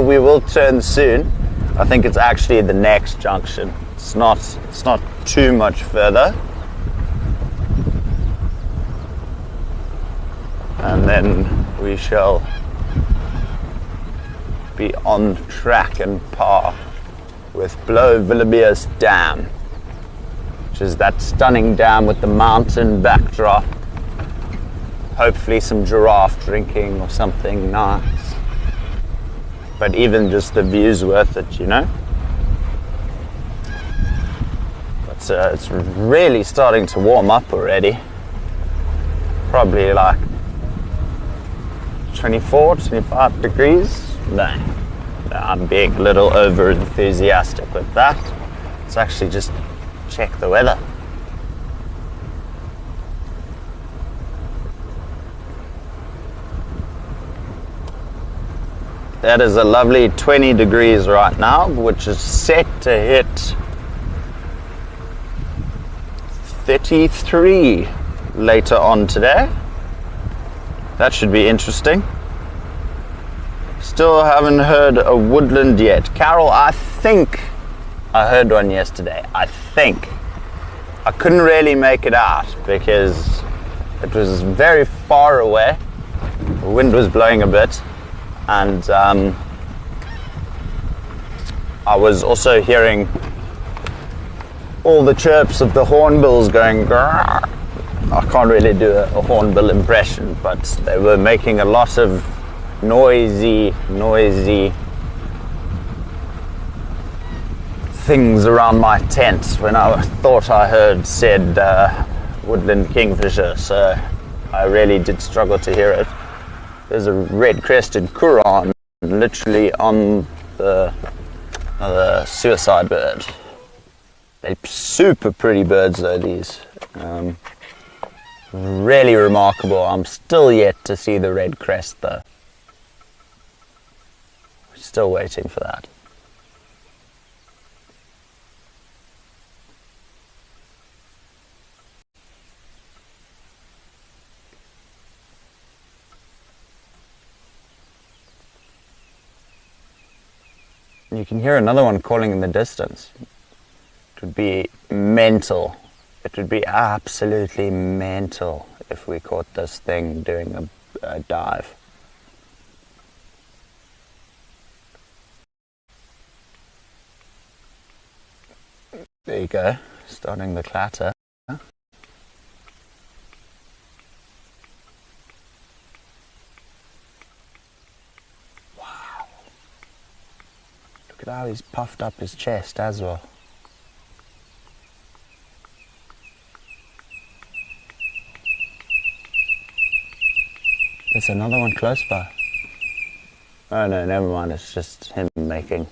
We will turn soon. I think it's actually the next junction. It's not too much further. And then we shall be on track and par with Lowveld Dam, which is that stunning dam with the mountain backdrop. Hopefully some giraffe drinking or something nice. But even just the view's worth it, you know? But it's really starting to warm up already. Probably like 24, 25 degrees. No, I'm being a little over enthusiastic with that. Let's actually just check the weather. That is a lovely 20 degrees right now, which is set to hit 33 later on today. That should be interesting. Still haven't heard a woodland yet. Carol, I think I heard one yesterday. I think. I couldn't really make it out because it was very far away. The wind was blowing a bit. And I was also hearing all the chirps of the hornbills going grrr. I can't really do a hornbill impression, but they were making a lot of noisy things around my tent when I thought I heard said woodland kingfisher, so I really did struggle to hear it. There's a red-crested Kuran literally on the suicide bird. They're super pretty birds though, these. Really remarkable. I'm still yet to see the red crest though. Still waiting for that. You can hear another one calling in the distance. It would be mental. It would be absolutely mental if we caught this thing doing a dive. There you go, starting the clatter. Wow. Look at how he's puffed up his chest as well. There's another one close by. Oh no, never mind, it's just him making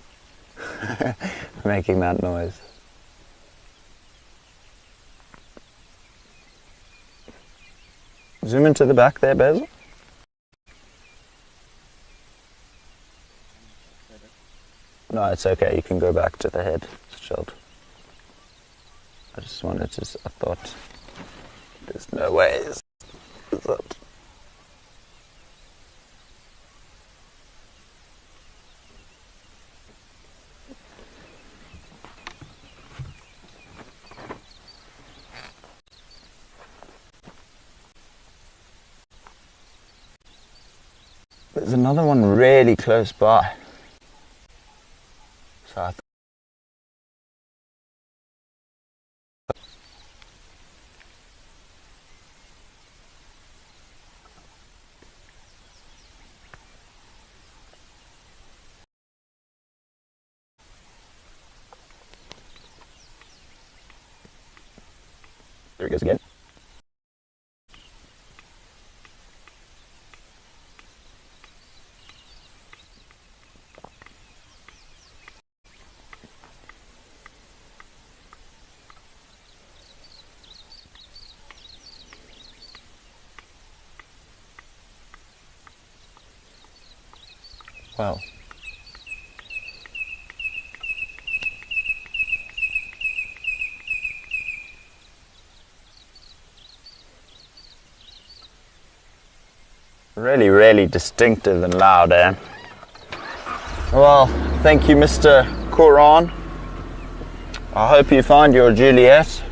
making that noise. Zoom into the back there, Basil. No, it's okay, you can go back to the head. It's chilled. I just wanted to, I thought, there's no way. Is it? There's another one really close by. So I there he goes again. Well, Really, really distinctive and loud, eh? Well, thank you, Mr. Coran. I hope you find your Juliet.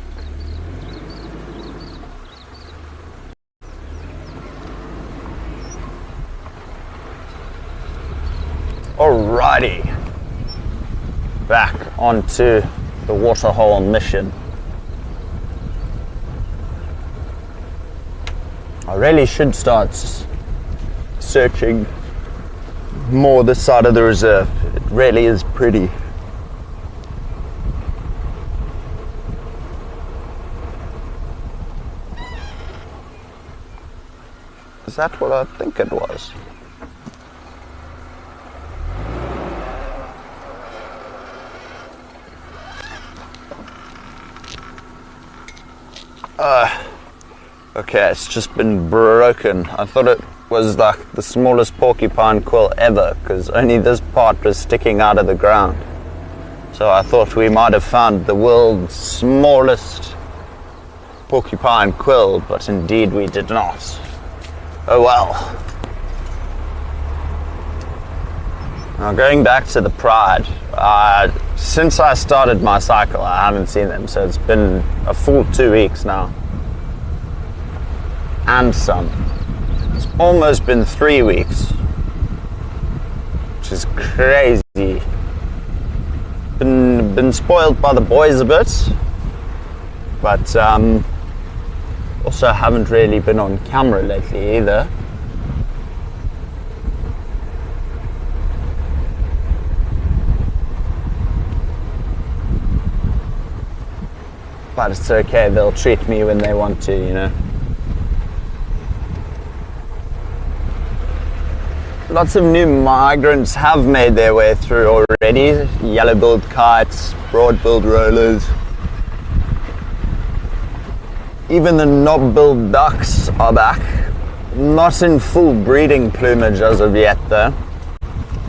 Alrighty, back onto the waterhole mission. I really should start searching more this side of the reserve. It really is pretty. Is that what I think it was? Okay, it's just been broken. I thought it was like the smallest porcupine quill ever, because only this part was sticking out of the ground. So I thought we might have found the world's smallest porcupine quill, but indeed we did not. Oh well. Now going back to the Pride, since I started my cycle I haven't seen them, so it's been a full 2 weeks now. And some. It's almost been 3 weeks, which is crazy. Been spoiled by the boys a bit, but also haven't really been on camera lately either. But it's okay, they'll treat me when they want to, you know. Lots of new migrants have made their way through already. Yellow-billed kites, broad-billed rollers. Even the knob-billed ducks are back. Not in full breeding plumage as of yet though.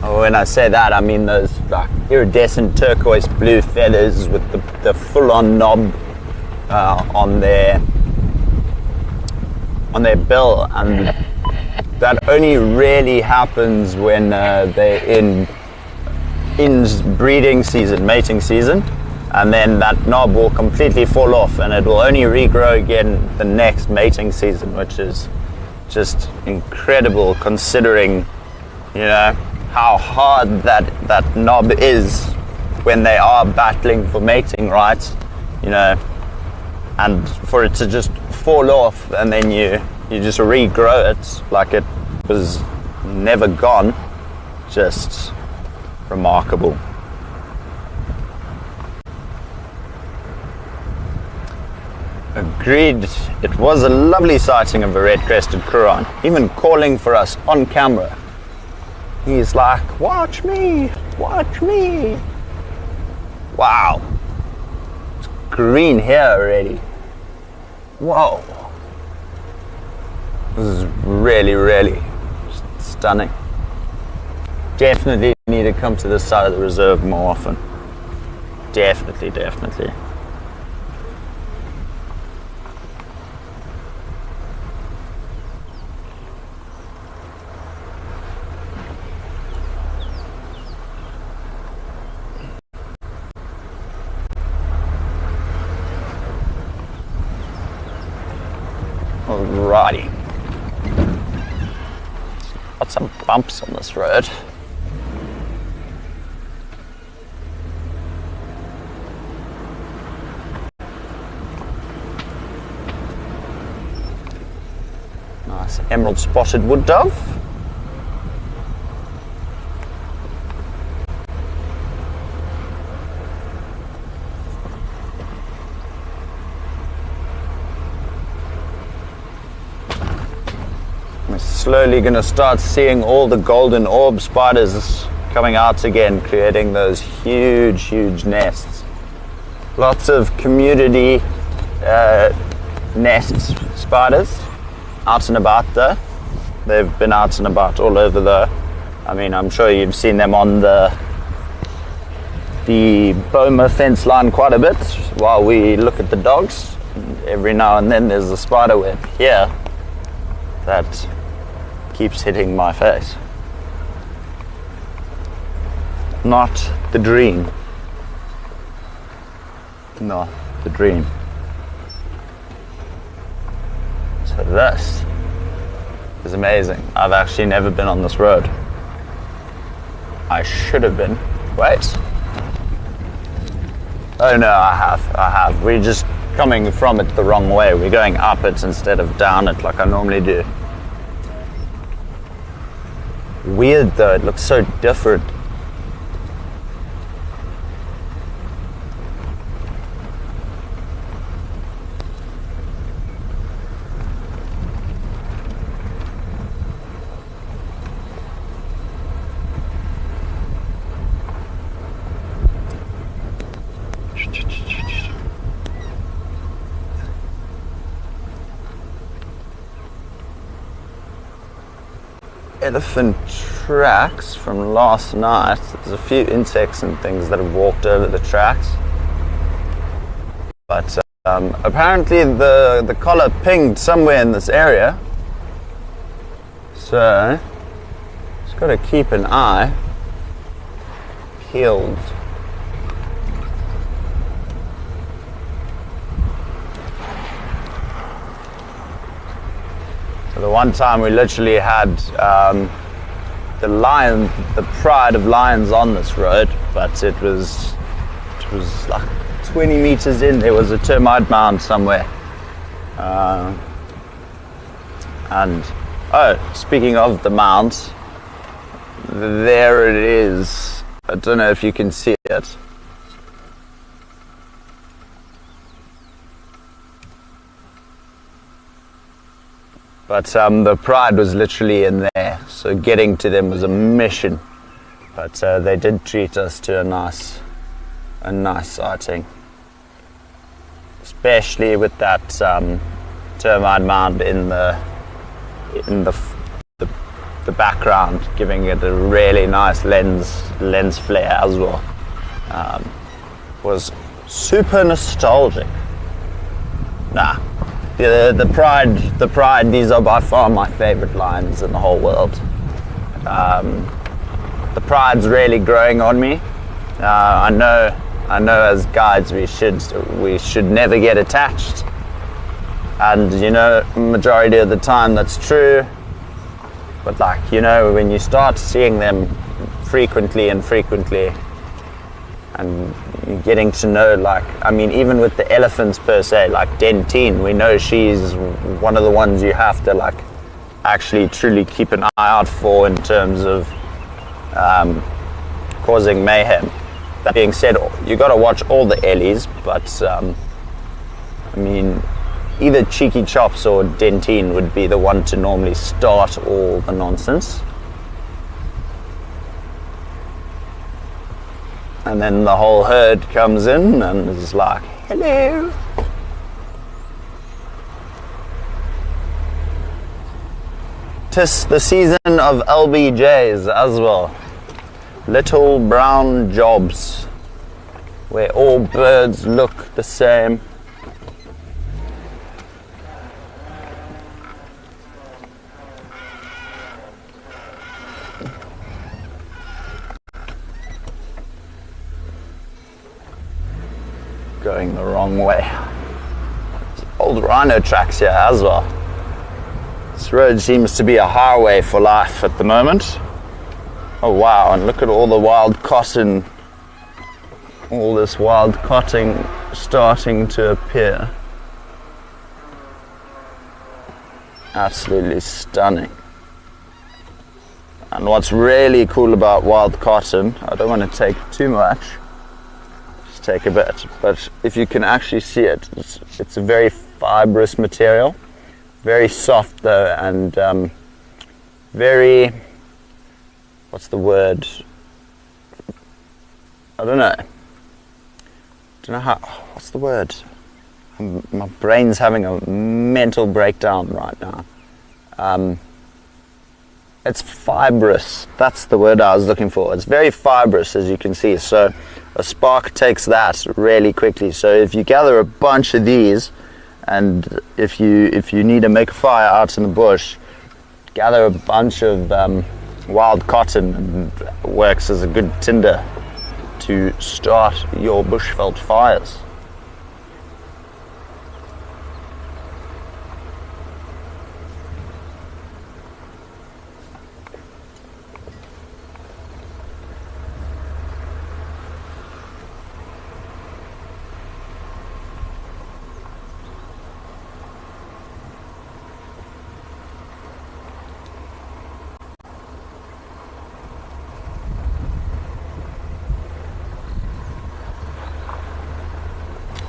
When I say that, I mean those like iridescent turquoise blue feathers with the full-on knob on their bill, and that only really happens when they're in breeding season, mating season, and then that knob will completely fall off and it will only regrow again the next mating season, which is just incredible considering, you know, how hard that knob is when they are battling for mating, right? You know, and for it to just fall off and then you just regrow it like it was never gone. Just remarkable. Agreed. It was a lovely sighting of a red-crested Quran, even calling for us on camera. He's like, watch me, watch me. Wow. It's green here already. Whoa. This is really, really stunning. Definitely need to come to this side of the reserve more often. Definitely, definitely. Alrighty. Got some bumps on this road. Nice emerald spotted wood dove. We're slowly going to start seeing all the golden orb spiders coming out again, creating those huge, huge nests. Lots of community nest spiders out and about though. They've been out and about all over though. I mean, I'm sure you've seen them on the boma fence line quite a bit while we look at the dogs. And every now and then there's a spider web here that keeps hitting my face. Not the dream. Not the dream. So this is amazing. I've actually never been on this road. I should have been. Wait. Oh no, I have. We're just coming from it the wrong way. We're going up it instead of down it like I normally do. Weird though, it looks so different. Elephant tracks from last night. There's a few insects and things that have walked over the tracks, but apparently the collar pinged somewhere in this area, so just got to keep an eye peeled. The one time we literally had the pride of lions on this road, but it was like 20 meters in. There was a termite mound somewhere, and speaking of the mounds, there it is. I don't know if you can see it. But the pride was literally in there, so getting to them was a mission. But they did treat us to a nice sighting, especially with that termite mound in the background, giving it a really nice lens flare as well. Was super nostalgic. The pride, these are by far my favorite lions in the whole world. The pride's really growing on me. I know as guides we should never get attached. And majority of the time that's true. But when you start seeing them frequently and you're getting to know, even with the elephants per se, like Dentine, we know she's one of the ones you have to actually truly keep an eye out for in terms of causing mayhem. That being said, you got to watch all the Ellies, but either Cheeky Chops or Dentine would be the one to normally start all the nonsense. And then the whole herd comes in and is like, hello. Tis the season of LBJs as well. Little brown jobs, where all birds look the same. Going the wrong way. Old rhino tracks here as well. This road seems to be a highway for life at the moment. Oh wow, and look at all the wild cotton, all this wild cotton starting to appear. Absolutely stunning. And what's really cool about wild cotton, I don't want to take too much, take a bit, but if you can actually see it, it's a very fibrous material, very soft though, and very, what's the word, I don't know how, what's the word, my brain's having a mental breakdown right now. It's fibrous, that's the word I was looking for. It's very fibrous, as you can see, so a spark takes that really quickly. So if you gather a bunch of these, and if you need to make a fire out in the bush, gather a bunch of wild cotton, and works as a good tinder to start your bushveld fires.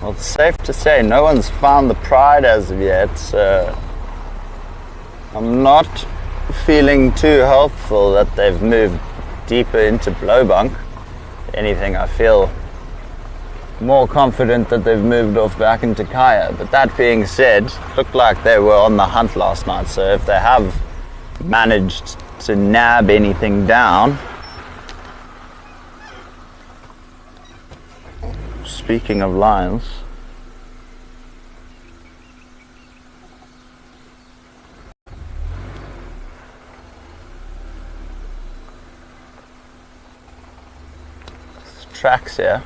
Well, it's safe to say no one's found the pride as of yet, so I'm not feeling too hopeful that they've moved deeper into Blowbunk. If anything, I feel more confident that they've moved off back into Kaya. But that being said, it looked like they were on the hunt last night, so if they have managed to nab anything down. Speaking of lions, there's tracks here.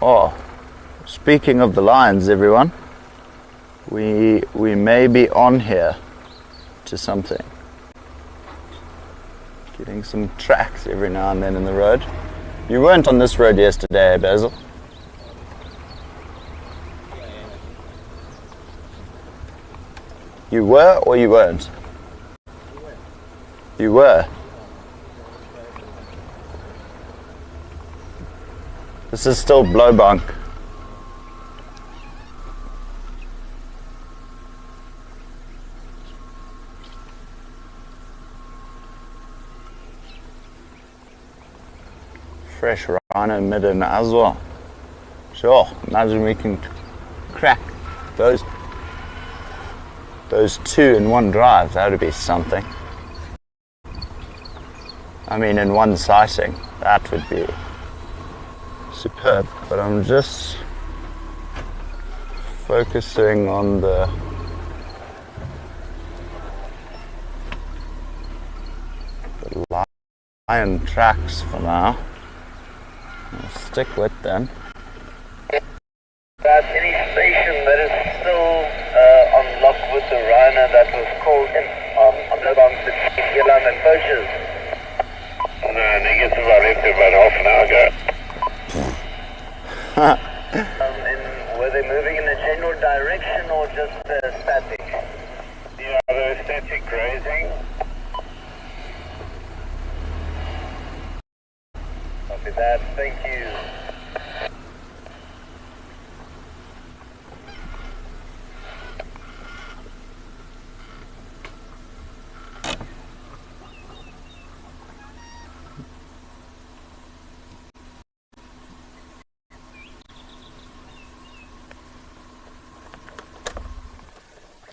Oh, speaking of the lions, everyone, we may be on here to something. Getting some tracks every now and then in the road. You weren't on this road yesterday, Basil? You were or you weren't? You were. This is still Blowbunk. Fresh rhino midden as well. Sure, imagine we can crack those two in one drive. That would be something. I mean, in one sighting, that would be superb. But I'm just focusing on the lion tracks for now. I'll stick with them. About any station that is still on lock with the rhino that was called in on Blowbunk between Elam and Poachers. No, and he gets about half an hour ago. Were they moving in a general direction or just static? Yeah, they were static grazing. Copy that, thank you.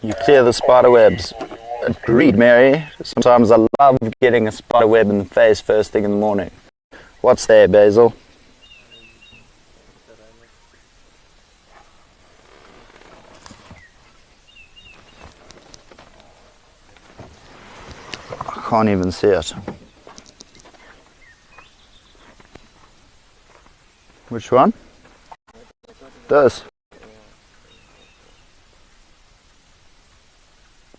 You clear the spider webs. Agreed, Mary. Sometimes I love getting a spider web in the face first thing in the morning. What's there, Basil? I can't even see it. Which one? This.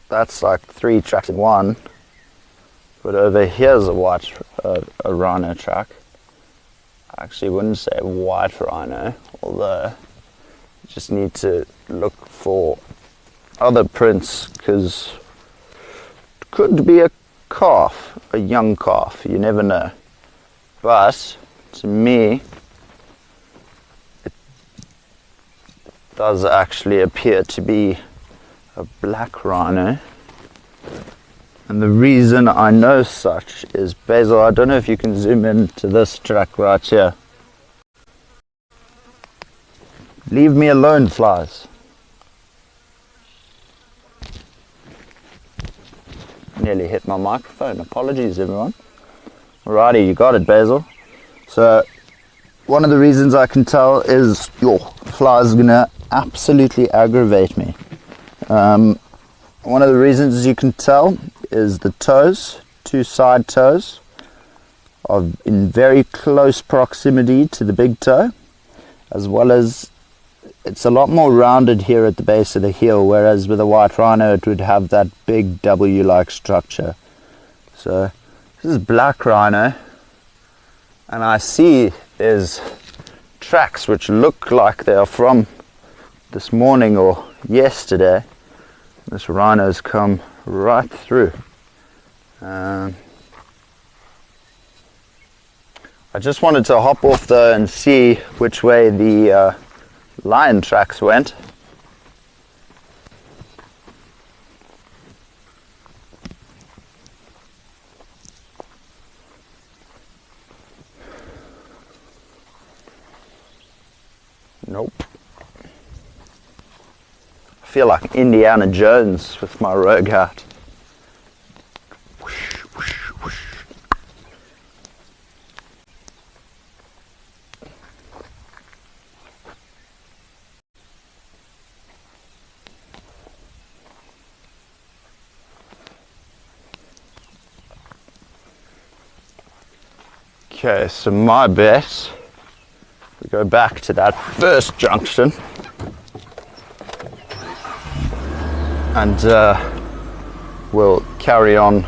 That's like 3 tracks in one. But over here's a rhino track. I actually wouldn't say white rhino, although you just need to look for other prints because it could be a calf, a young calf, you never know. But to me, it does actually appear to be a black rhino. And the reason I know such is, Basil, I don't know if you can zoom in to this track right here. Leave me alone, flies. Nearly hit my microphone. Apologies, everyone. Alrighty, you got it, Basil. So, one of the reasons I can tell is your flies are gonna absolutely aggravate me. One of the reasons you can tell is the toes, two side toes, are in very close proximity to the big toe, as well as it's a lot more rounded here at the base of the heel, whereas with a white rhino it would have that big W-like structure. So this is black rhino, and I see there's tracks which look like they are from this morning or yesterday. This rhino's come right through. I just wanted to hop off though and see which way the lion tracks went. Nope. I feel like Indiana Jones with my rogue hat. Whoosh, whoosh, whoosh. Okay, so my bet, we go back to that first junction and we'll carry on.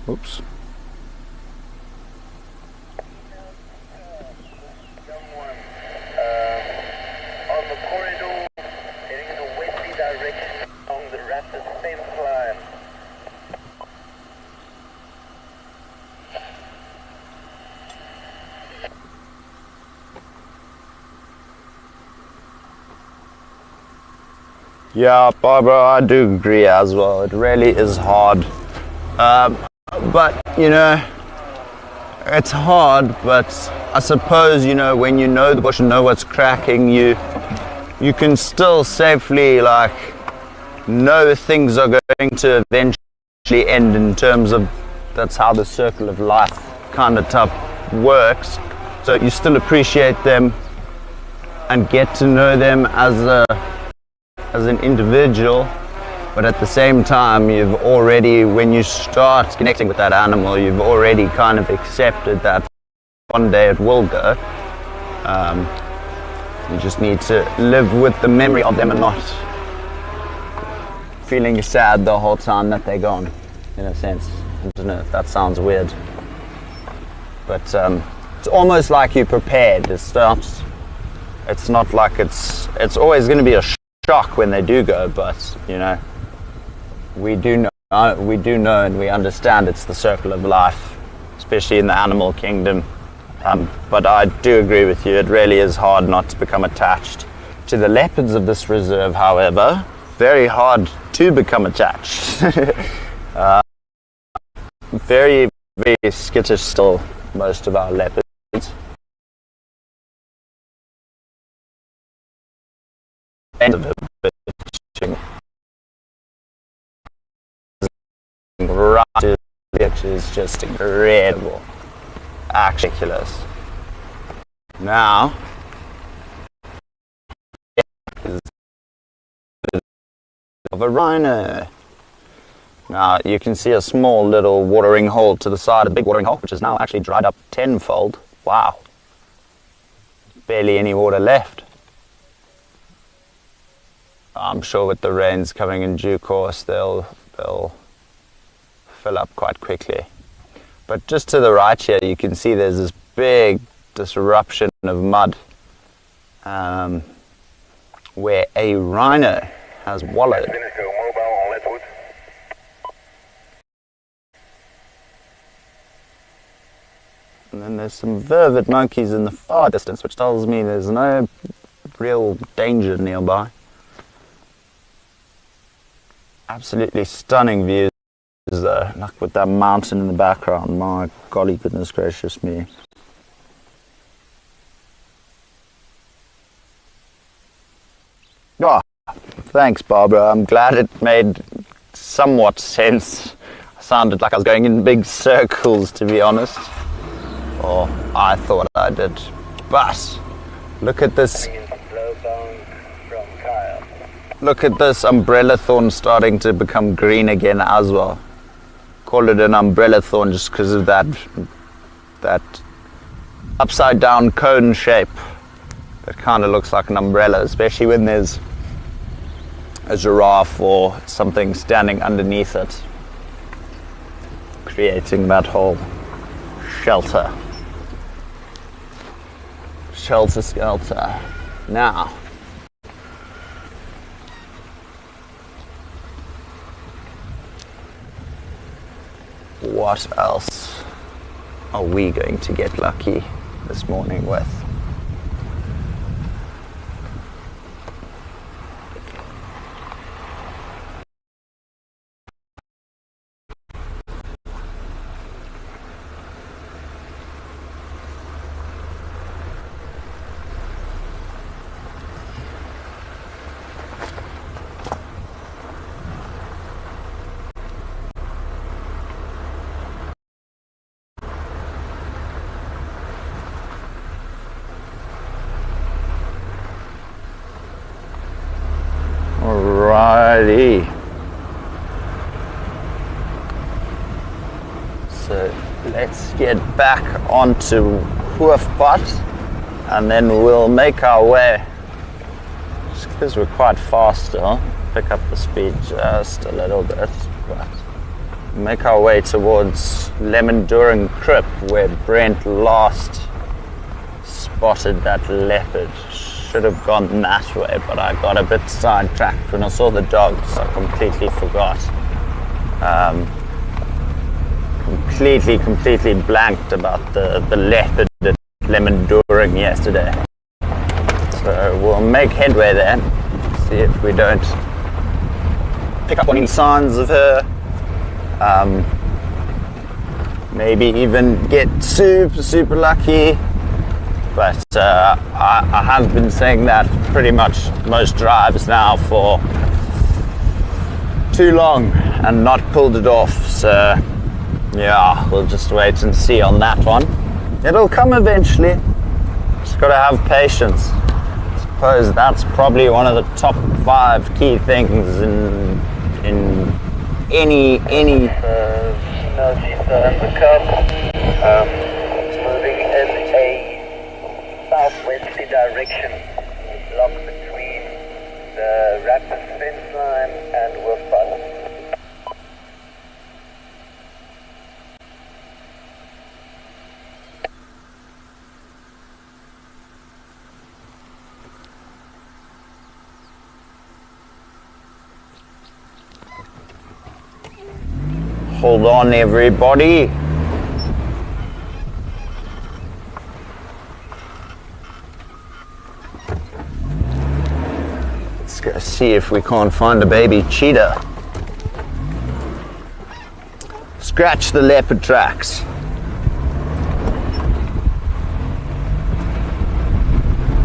Oops. On the corridor, heading in a westerly direction along the rapid fence line. Yeah, Barbara, I do agree as well. It really is hard. But, you know, it's hard, but I suppose, you know, when you know the bush and know what's cracking, you can still safely, like, know things are going to eventually end in terms of that's how the circle of life kind of type works. So you still appreciate them and get to know them as an individual, but at the same time you've already, when you start connecting with that animal, you've already kind of accepted that one day it will go. You just need to live with the memory of them and not feeling sad the whole time that they're gone, in a sense. I don't know if that sounds weird, but it's almost like you're prepared. It's not like it's always going to be a shock when they do go, but you know, we do know and we understand it's the circle of life, especially in the animal kingdom. But I do agree with you, it really is hard not to become attached to the leopards of this reserve. However, very hard to become attached. Very, very skittish still, most of our leopards. Right to which is just incredible, actually ridiculous. Now of a rhino. Now you can see a small little watering hole to the side of the big watering hole, which is now actually dried up tenfold. Wow, barely any water left. I'm sure with the rains coming in due course, they'll fill up quite quickly. But just to the right here, you can see there's this big disruption of mud where a rhino has wallowed. And then there's some vervet monkeys in the far distance, which tells me there's no real danger nearby. Absolutely stunning views though, like with that mountain in the background. My golly goodness gracious me. Oh, thanks Barbara. I'm glad it made somewhat sense. I sounded like I was going in big circles, to be honest. Or I thought I did. But look at this. Look at this umbrella thorn starting to become green again as well. Call it an umbrella thorn just because of that upside down cone shape. It kind of looks like an umbrella, especially when there's a giraffe or something standing underneath it, creating that whole shelter. Shelter skelter. Now, what else are we going to get lucky this morning with? Alrighty. So let's get back onto Hoofpad and then we'll make our way, just because we're quite fast still, pick up the speed just a little bit, but make our way towards Lemmendoring Crip where Brent last spotted that leopard. Should have gone that way, but I got a bit sidetracked when I saw the dogs. I completely forgot. Completely blanked about the leopard at Lemmendoring yesterday. So we'll make headway there. See if we don't pick up on any signs of her. Maybe even get super lucky. But I have been saying that pretty much most drives now for too long and not pulled it off. So yeah, we'll just wait and see on that one. It'll come eventually. Just gotta have patience. I suppose that's probably one of the top 5 key things in any. No, Cheetah and the cub moving in a southwesterly direction, block between the rapid fence line and Hoofpad. Hold on, everybody. Let's go see if we can't find a baby cheetah. Scratch the leopard tracks.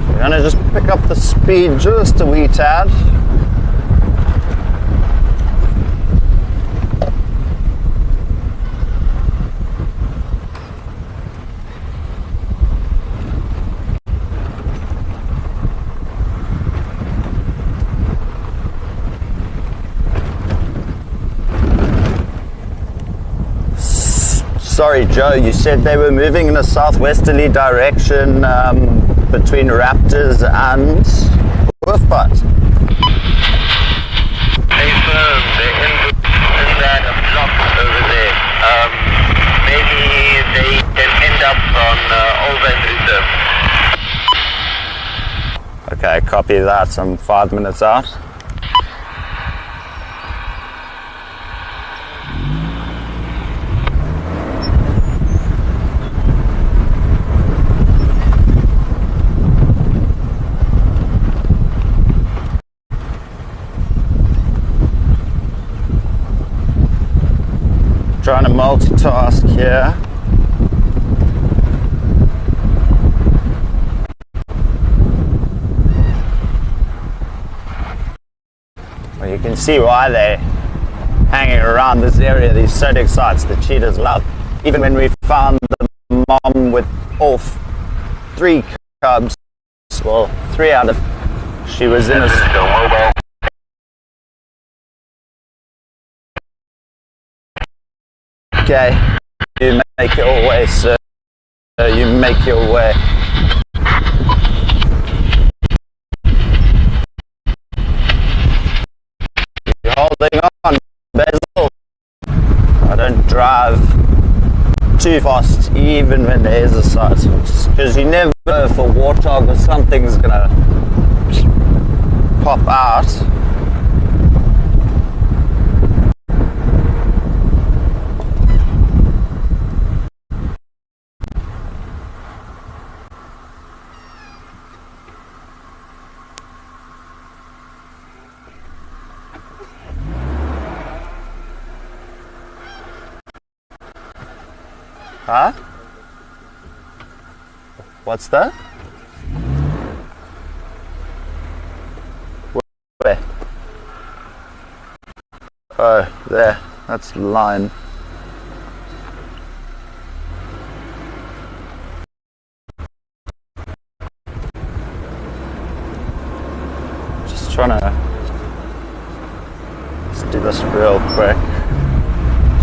We're gonna just pick up the speed just a wee tad. Sorry, Joe, you said they were moving in a southwesterly direction between Raptors and Hoofpad. They firm, they're in that block over there. Maybe they can end up on Lowveld of South Africa. Okay, copy that. I'm 5 minutes out. Yeah. Well, you can see why they're hanging around this area, these sodic sites the cheetahs love. Even when we found the mom with all 3 cubs, well, 3 out of, she was in a... Okay, you make your way, sir. You make your way. You're holding on, Basil. I don't drive too fast even when there is a sight, because you never know if a warthog or something's gonna pop out. Huh? What's that? Where? Oh, there. That's the line. Just trying to do this real quick.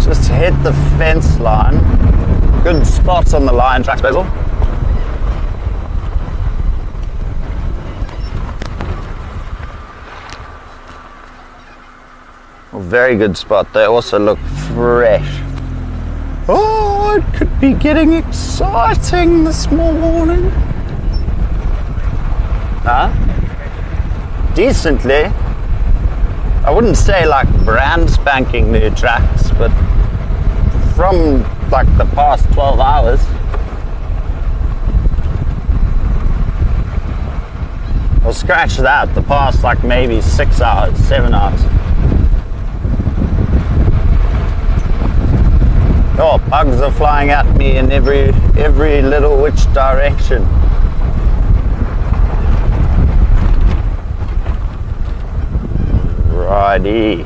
Just hit the fence line. Good spots on the lion tracks, Basil. Well, very good spot. They also look fresh. Oh, it could be getting exciting this morning. Huh? Decently. I wouldn't say like brand spanking new tracks, but from like the past 12 hours. Well, scratch that, the past like maybe 6 hours, 7 hours. Oh, bugs are flying at me in every little which direction. Righty.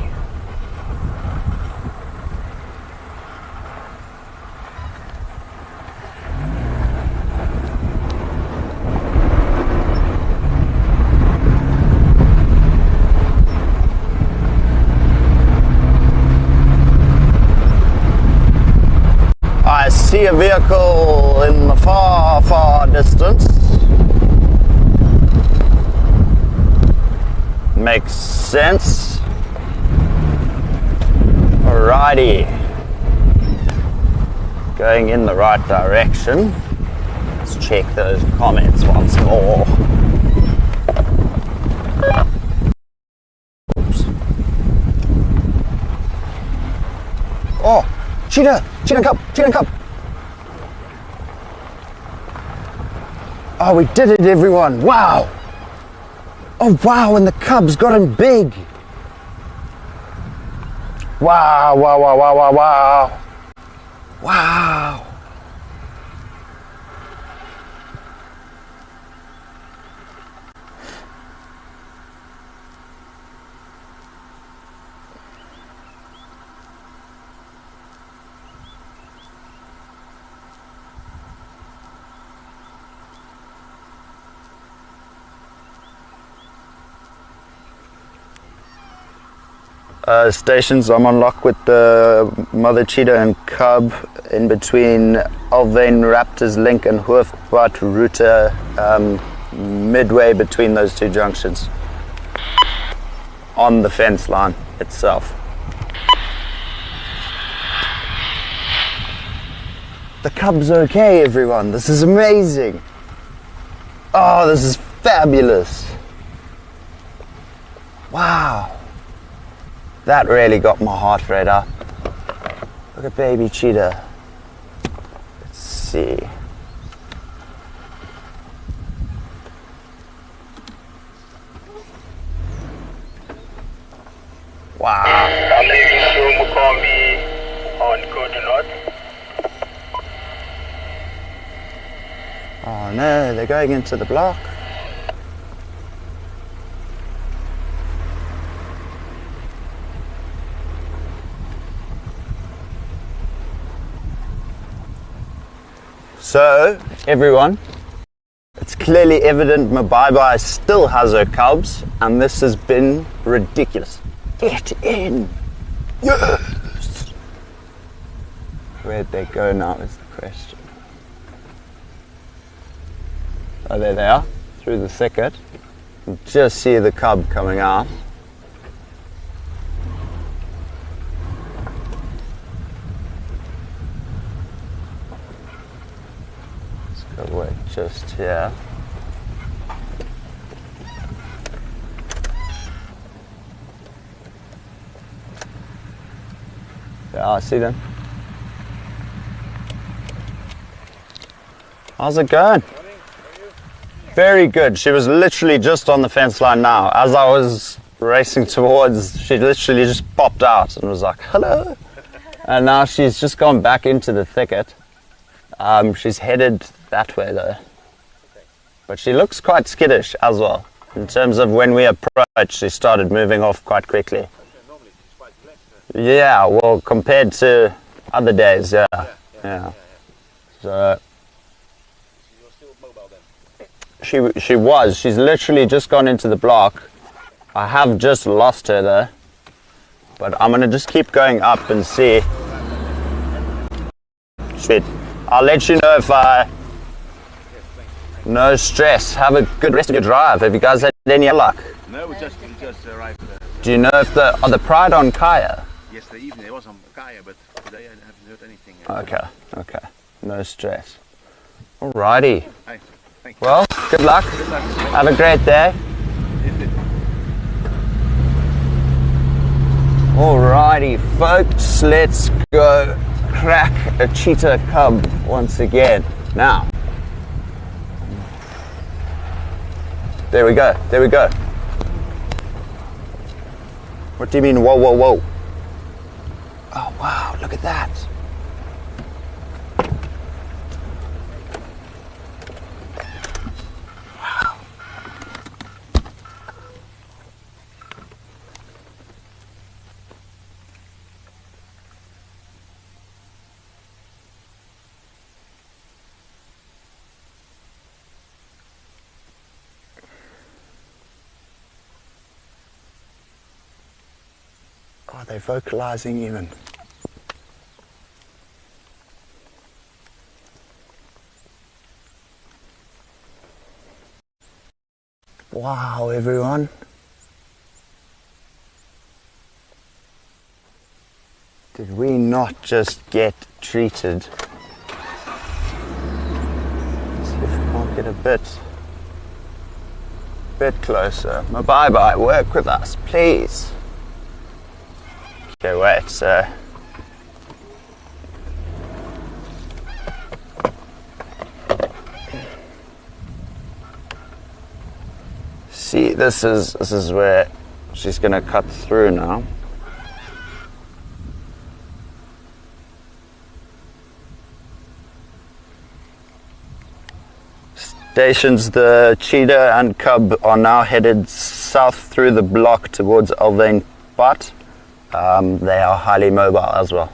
I see a vehicle in the far, far distance. Makes sense. Alrighty. Going in the right direction. Let's check those comments once more. Oops. Oh! Cheetah! Cheetah and cub! Cheetah and cub! Oh, we did it, everyone! Wow! Oh, wow, and the cubs got him big! Wow, wow, wow, wow, wow, wow! Wow! Stations, I'm on lock with the mother cheetah and cub in between Alvane Raptors Link and Hoofpad Router, midway between those 2 junctions, on the fence line itself. The cub's okay, everyone. This is amazing. Oh, this is fabulous. Wow. That really got my heart rate up. Look at baby cheetah. Let's see. Wow. I'm making sure Mukombi on coordinates. Oh no, they're going into the block. So, everyone, it's clearly evident Mabai still has her cubs, and this has been ridiculous. Get in! Yes! Where'd they go now is the question. Oh, there they are, through the thicket. You can just see the cub coming out. Let's go away just here. Yeah, I see them. How's it going? Very good. She was literally just on the fence line now. As I was racing towards, she literally just popped out and was like, hello. And now she's just gone back into the thicket. She's headed that way though. But she looks quite skittish as well. In terms of when we approached, she started moving off quite quickly. Yeah, well, compared to other days, yeah. So she was. She's literally just gone into the block. I have just lost her though. But I'm gonna just keep going up and see. Sweet. I'll let you know if I... No stress. Have a good rest of your drive. Have you guys had any luck? No, we just arrived there. Do you know if are the pride on Kaya? Yesterday evening there was on Kaya, but today I haven't heard anything. Okay. No stress. Alrighty. Hi. Thank you. Well, good luck. Have a great day. Alrighty, folks, let's go crack a cheetah cub once again. Now, there we go. What do you mean, whoa, whoa, whoa? Oh, wow, look at that. Wow. Are they vocalizing even? Wow, everyone. Did we not just get treated? Let's see if we can't get a bit closer. Bye-bye, work with us, please. Okay, wait, so... See, this is where she's going to cut through now. Stations, the cheetah and cub are now headed south through the block towards Alvane Pot. They are highly mobile as well.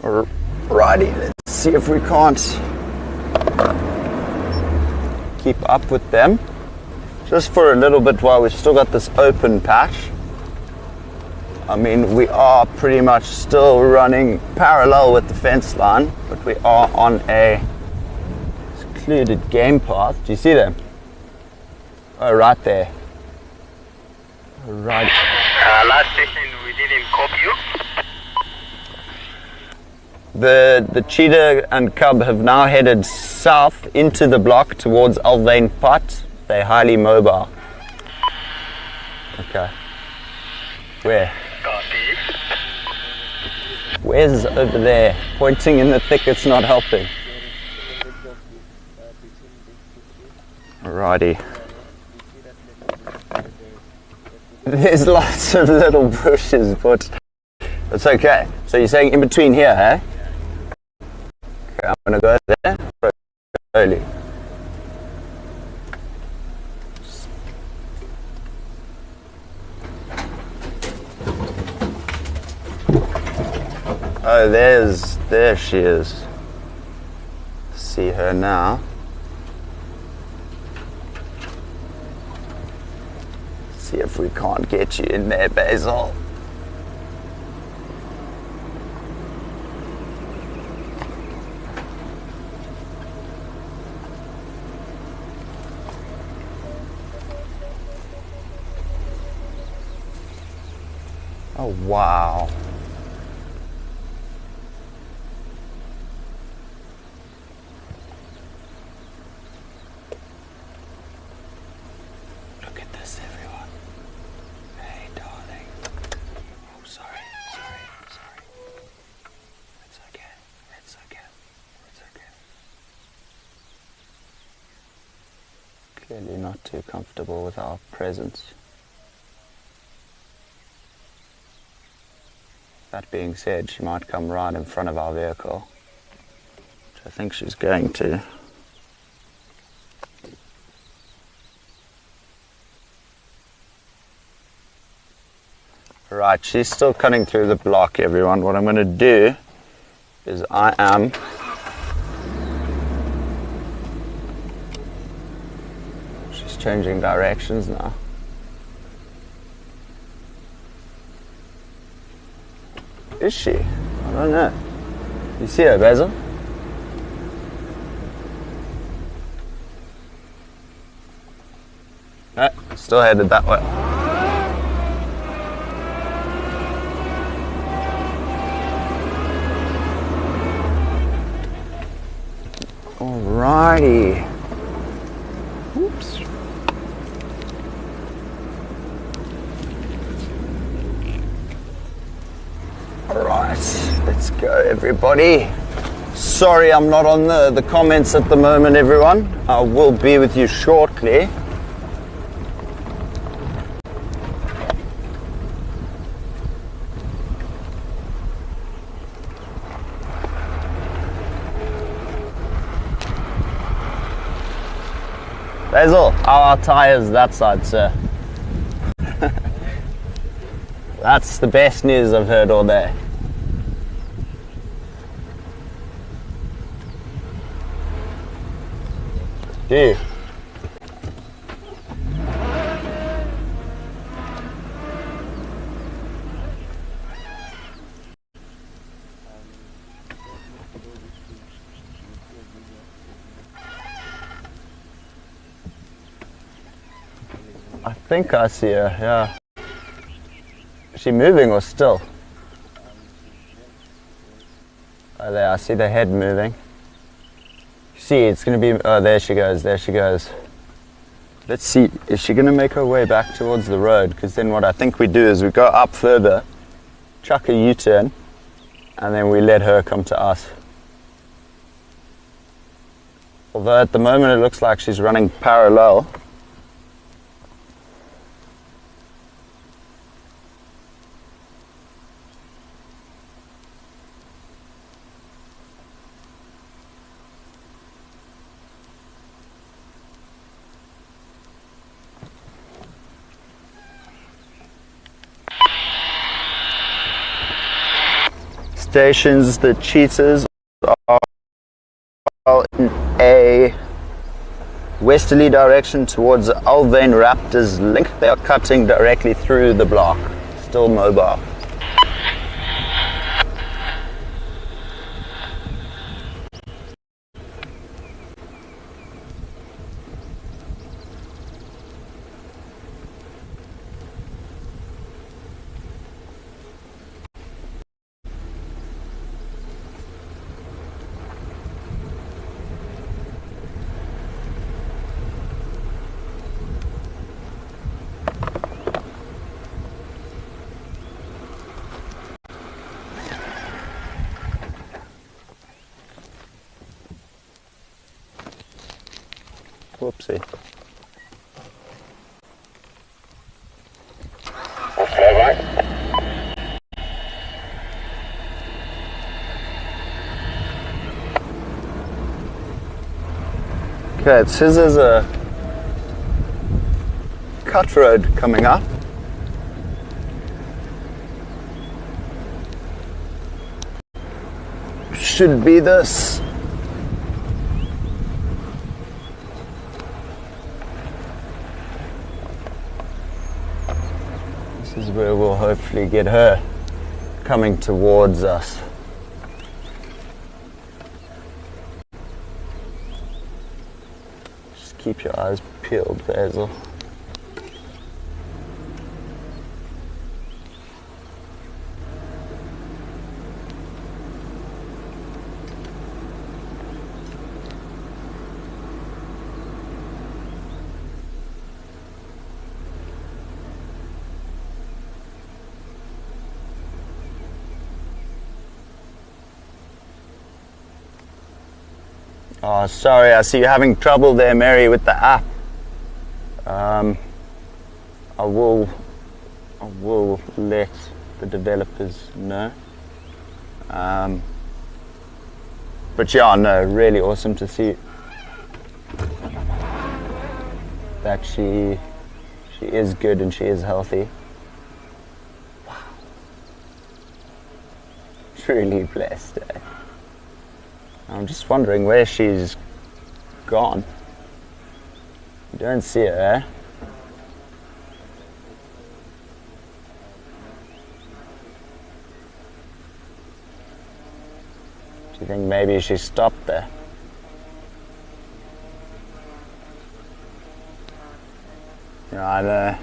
Alrighty, let's see if we can't keep up with them. Just for a little bit while we've still got this open patch. I mean, we are pretty much still running parallel with the fence line, but we are on a secluded game path. Do you see them? Oh, right there. Right. Last session we didn't copy you. The cheetah and cub have now headed south into the block towards Alvane Pot. They're highly mobile. Okay. Where? Copy. Where's over there? Pointing in the thicket's not helping. Alrighty. There's lots of little bushes, but it's okay. So you're saying in between here, eh? Okay, I'm gonna go there slowly. Oh, there she is. See her now. See if we can't get you in there, Basil. Oh, wow. Look at this, everyone. Hey, darling. Oh, sorry. It's okay. It's okay. Clearly not too comfortable with our presence. That being said, she might come right in front of our vehicle, which I think she's going to. Right, she's still cutting through the block, everyone. What I'm going to do is she's changing directions now. Is she? I don't know. You see her, Basil? No, still headed that way. Alrighty. Oops. Alright, let's go, everybody. Sorry I'm not on the comments at the moment, everyone. I will be with you shortly. Basil, how are our tyres that side, sir? That's the best news I've heard all day. Do you? I think I see her, yeah. Is she moving or still? Oh, there, I see the head moving. See, it's going to be, oh, there she goes. Let's see, is she going to make her way back towards the road? Because then what I think we do is we go up further, chuck a U-turn, and then we let her come to us. Although at the moment it looks like she's running parallel. Stations, the cheetahs are in a westerly direction towards the Alvane Raptors link. They are cutting directly through the block, still mobile. Whoopsie. Okay, it says there's a cut road coming up. Should be this. This is where we'll hopefully get her coming towards us. Just keep your eyes peeled, Basil. Oh, sorry, I see you're having trouble there, Mary, with the app. I will let the developers know. But yeah, no, really awesome to see that she is good and she is healthy. Wow. Truly blessed, eh? I'm just wondering where she's gone. You don't see her, eh? Do you think maybe she stopped there? Yeah, I know.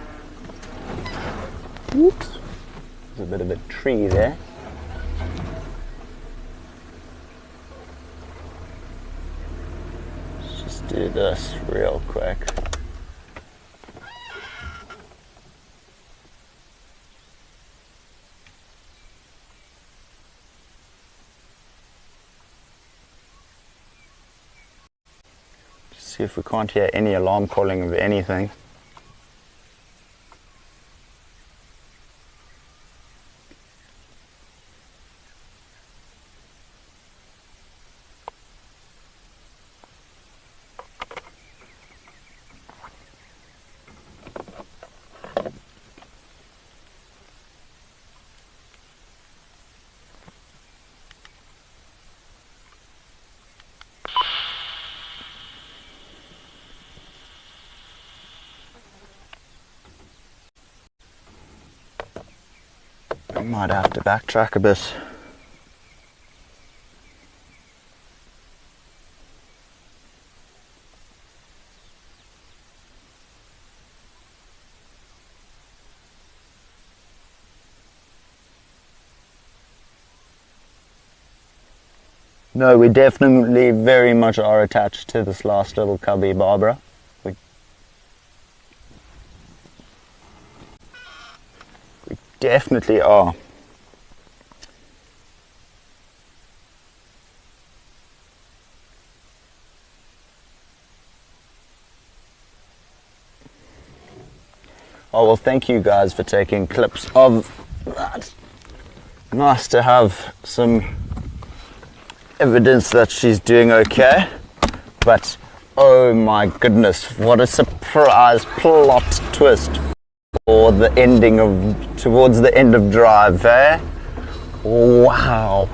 Oops. There's a bit of a tree there. Do this real quick. Just see if we can't hear any alarm calling of anything. I might have to backtrack a bit. No, we definitely very much are attached to this last little cubby, Barbara. We definitely are. Oh, well, thank you guys for taking clips of that. Nice to have some evidence that she's doing okay. But, oh my goodness, what a surprise plot twist for the ending of, towards the end of Drive, eh? Wow.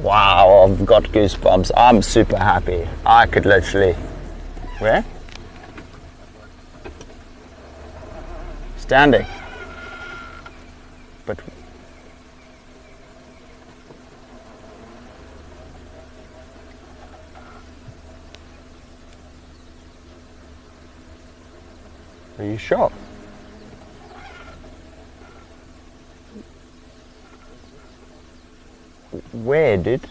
Wow, I've got goosebumps. I'm super happy. I could literally... Where? Standing. But... Are you sure? Where, dude?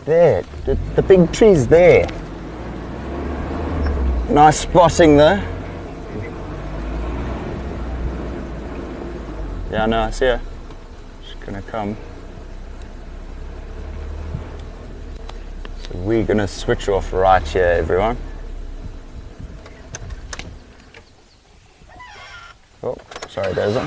There. The big tree's there. Nice spotting though. Yeah, no, I see her. She's gonna come. So we're gonna switch off right here, everyone. Oh, sorry, Daisy.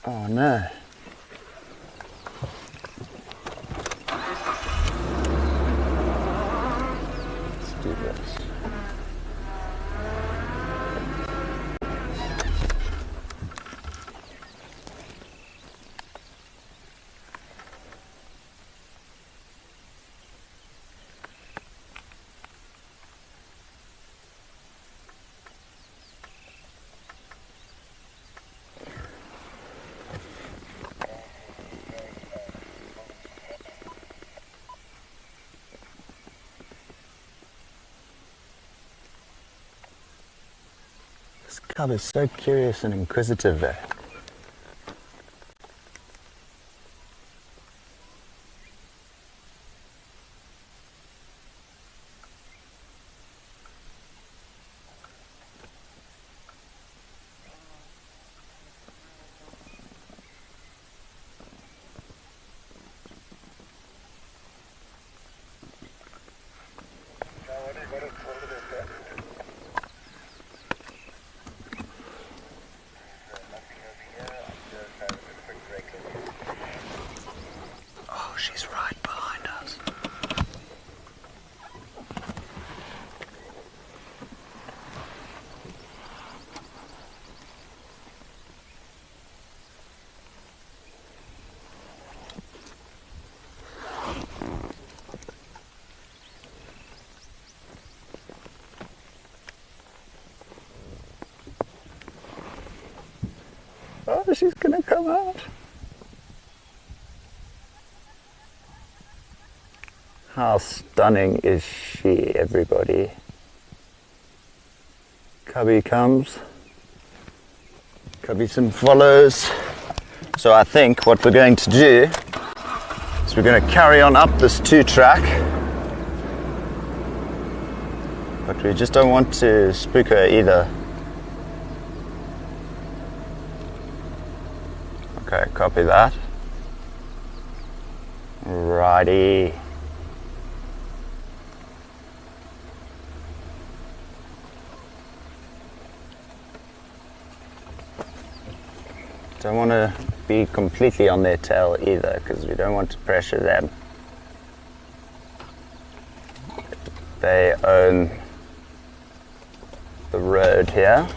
Oh no. Let's do this. This cub is so curious and inquisitive there. Oh, she's right behind us. Oh, she's gonna come out. How stunning is she, everybody? Cubby comes. Cubbyson follows. So I think what we're going to do is we're going to carry on up this 2-track. But we just don't want to spook her either. Okay, copy that. Righty. Don't want to be completely on their tail either, because we don't want to pressure them. They own the road here.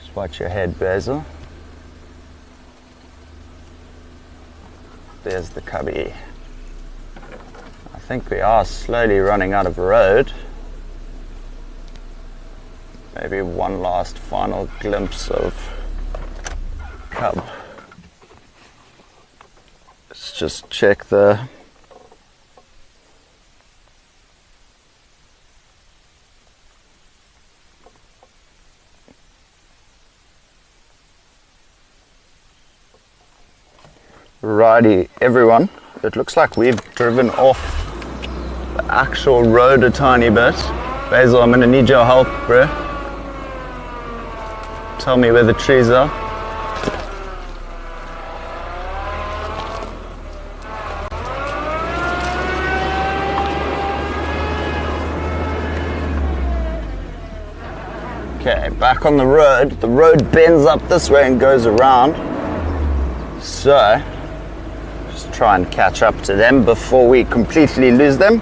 Just watch your head, Basil. There's the cubby. I think we are slowly running out of road. Maybe one last final glimpse of cub. Let's just check the righty, everyone. It looks like we've driven off the actual road a tiny bit. Basil, I'm gonna need your help, bro. Tell me where the trees are. Okay, back on the road. The road bends up this way and goes around. So, just try and catch up to them before we completely lose them.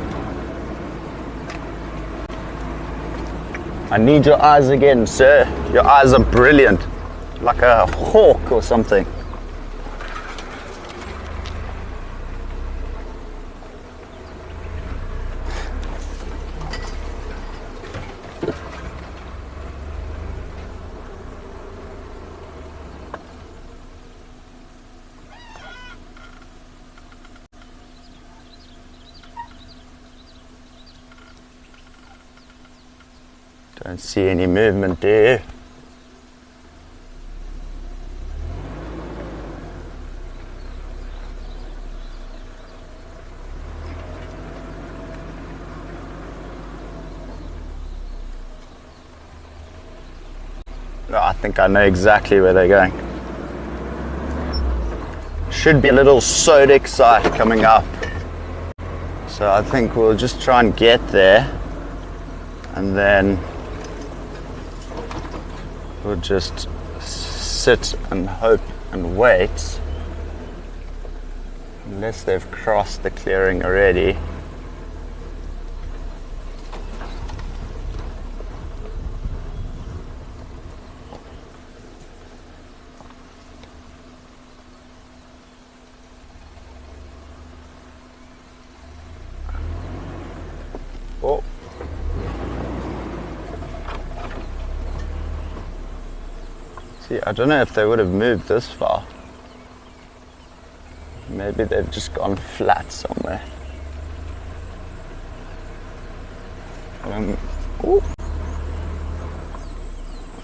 I need your eyes again, sir. Your eyes are brilliant. Like a hawk or something. Don't see any movement there. Oh, I think I know exactly where they're going. Should be a little sodic site coming up. So I think we'll just try and get there, and then we'll just sit and hope and wait, unless they've crossed the clearing already. Oh. See, I don't know if they would have moved this far. Maybe they've just gone flat somewhere. What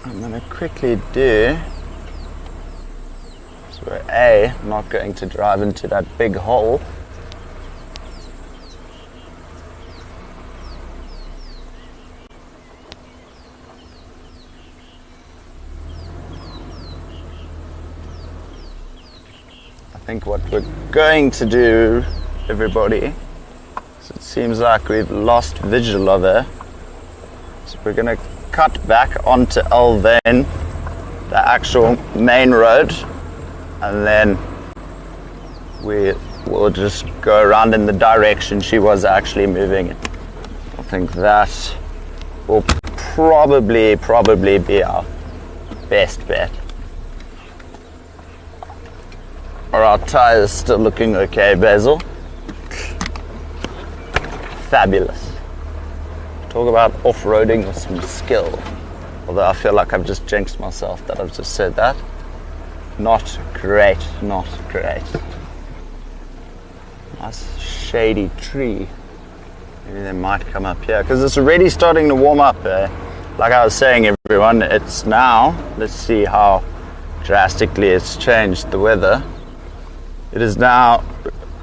I'm going to quickly do, so we're not going to drive into that big hole. I think what we're going to do, everybody, is it seems like we've lost visual of her. So we're going to cut back onto Alvane, the actual main road, and then we will just go around in the direction she was actually moving in. I think that will probably be our best bet. Are our tires still looking okay, Basil? Fabulous. Talk about off-roading with some skill. Although I feel like I've just jinxed myself that I've just said that. Not great, not great. Nice shady tree. Maybe they might come up here, because it's already starting to warm up. Like I was saying, everyone, it's now, let's see how drastically it's changed the weather. It is now,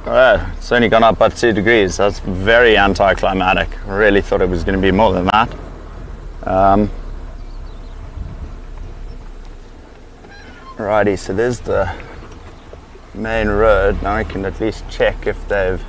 it's only gone up by 2 degrees. That's very anticlimactic. I really thought it was going to be more than that. Righty, so there's the main road. Now I can at least check if they've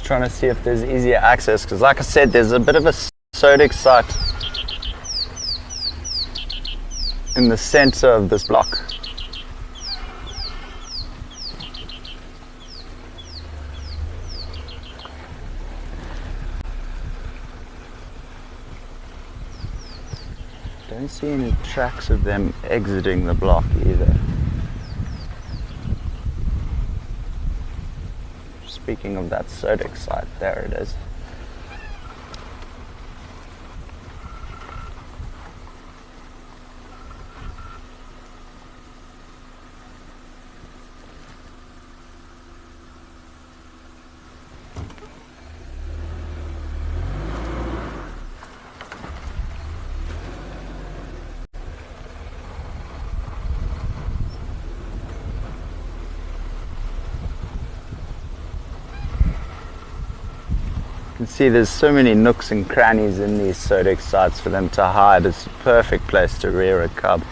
trying to see if there's easier access, because like I said, there's a bit of a sodic site in the center of this block. Don't see any tracks of them exiting the block either. Speaking of that sodic site, there it is. You can see there's so many nooks and crannies in these sodic sites for them to hide. It's a perfect place to rear a cub.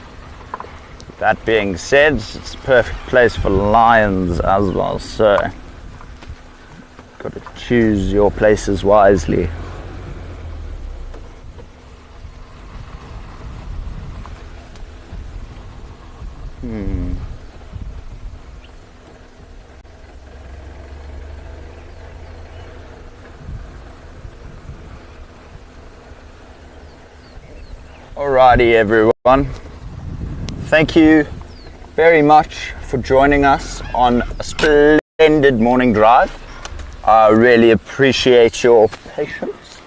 That being said, it's a perfect place for lions as well, so got to choose your places wisely. Alrighty everyone, thank you very much for joining us on a splendid morning drive. I really appreciate your patience.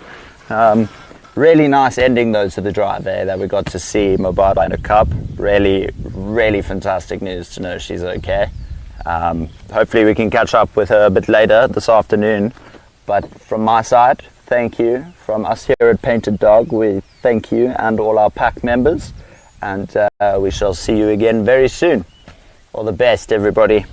Really nice ending though to the drive there, that we got to see Mobile and a cub. Really fantastic news to know she's okay. Hopefully we can catch up with her a bit later this afternoon. But from my side, thank you. From us here at Painted Dog, we thank you and all our pack members. And we shall see you again very soon. All the best, everybody.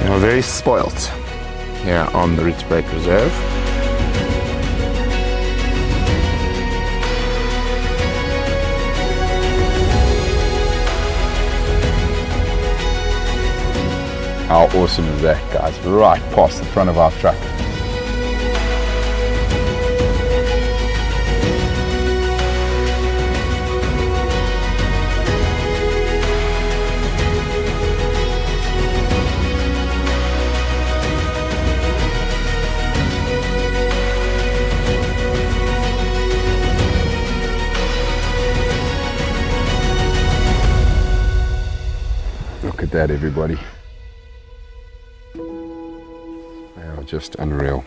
We're very spoilt here on the Rietspruit Reserve. How awesome is that, guys? Right past the front of our truck. Look at that, everybody. They are just unreal.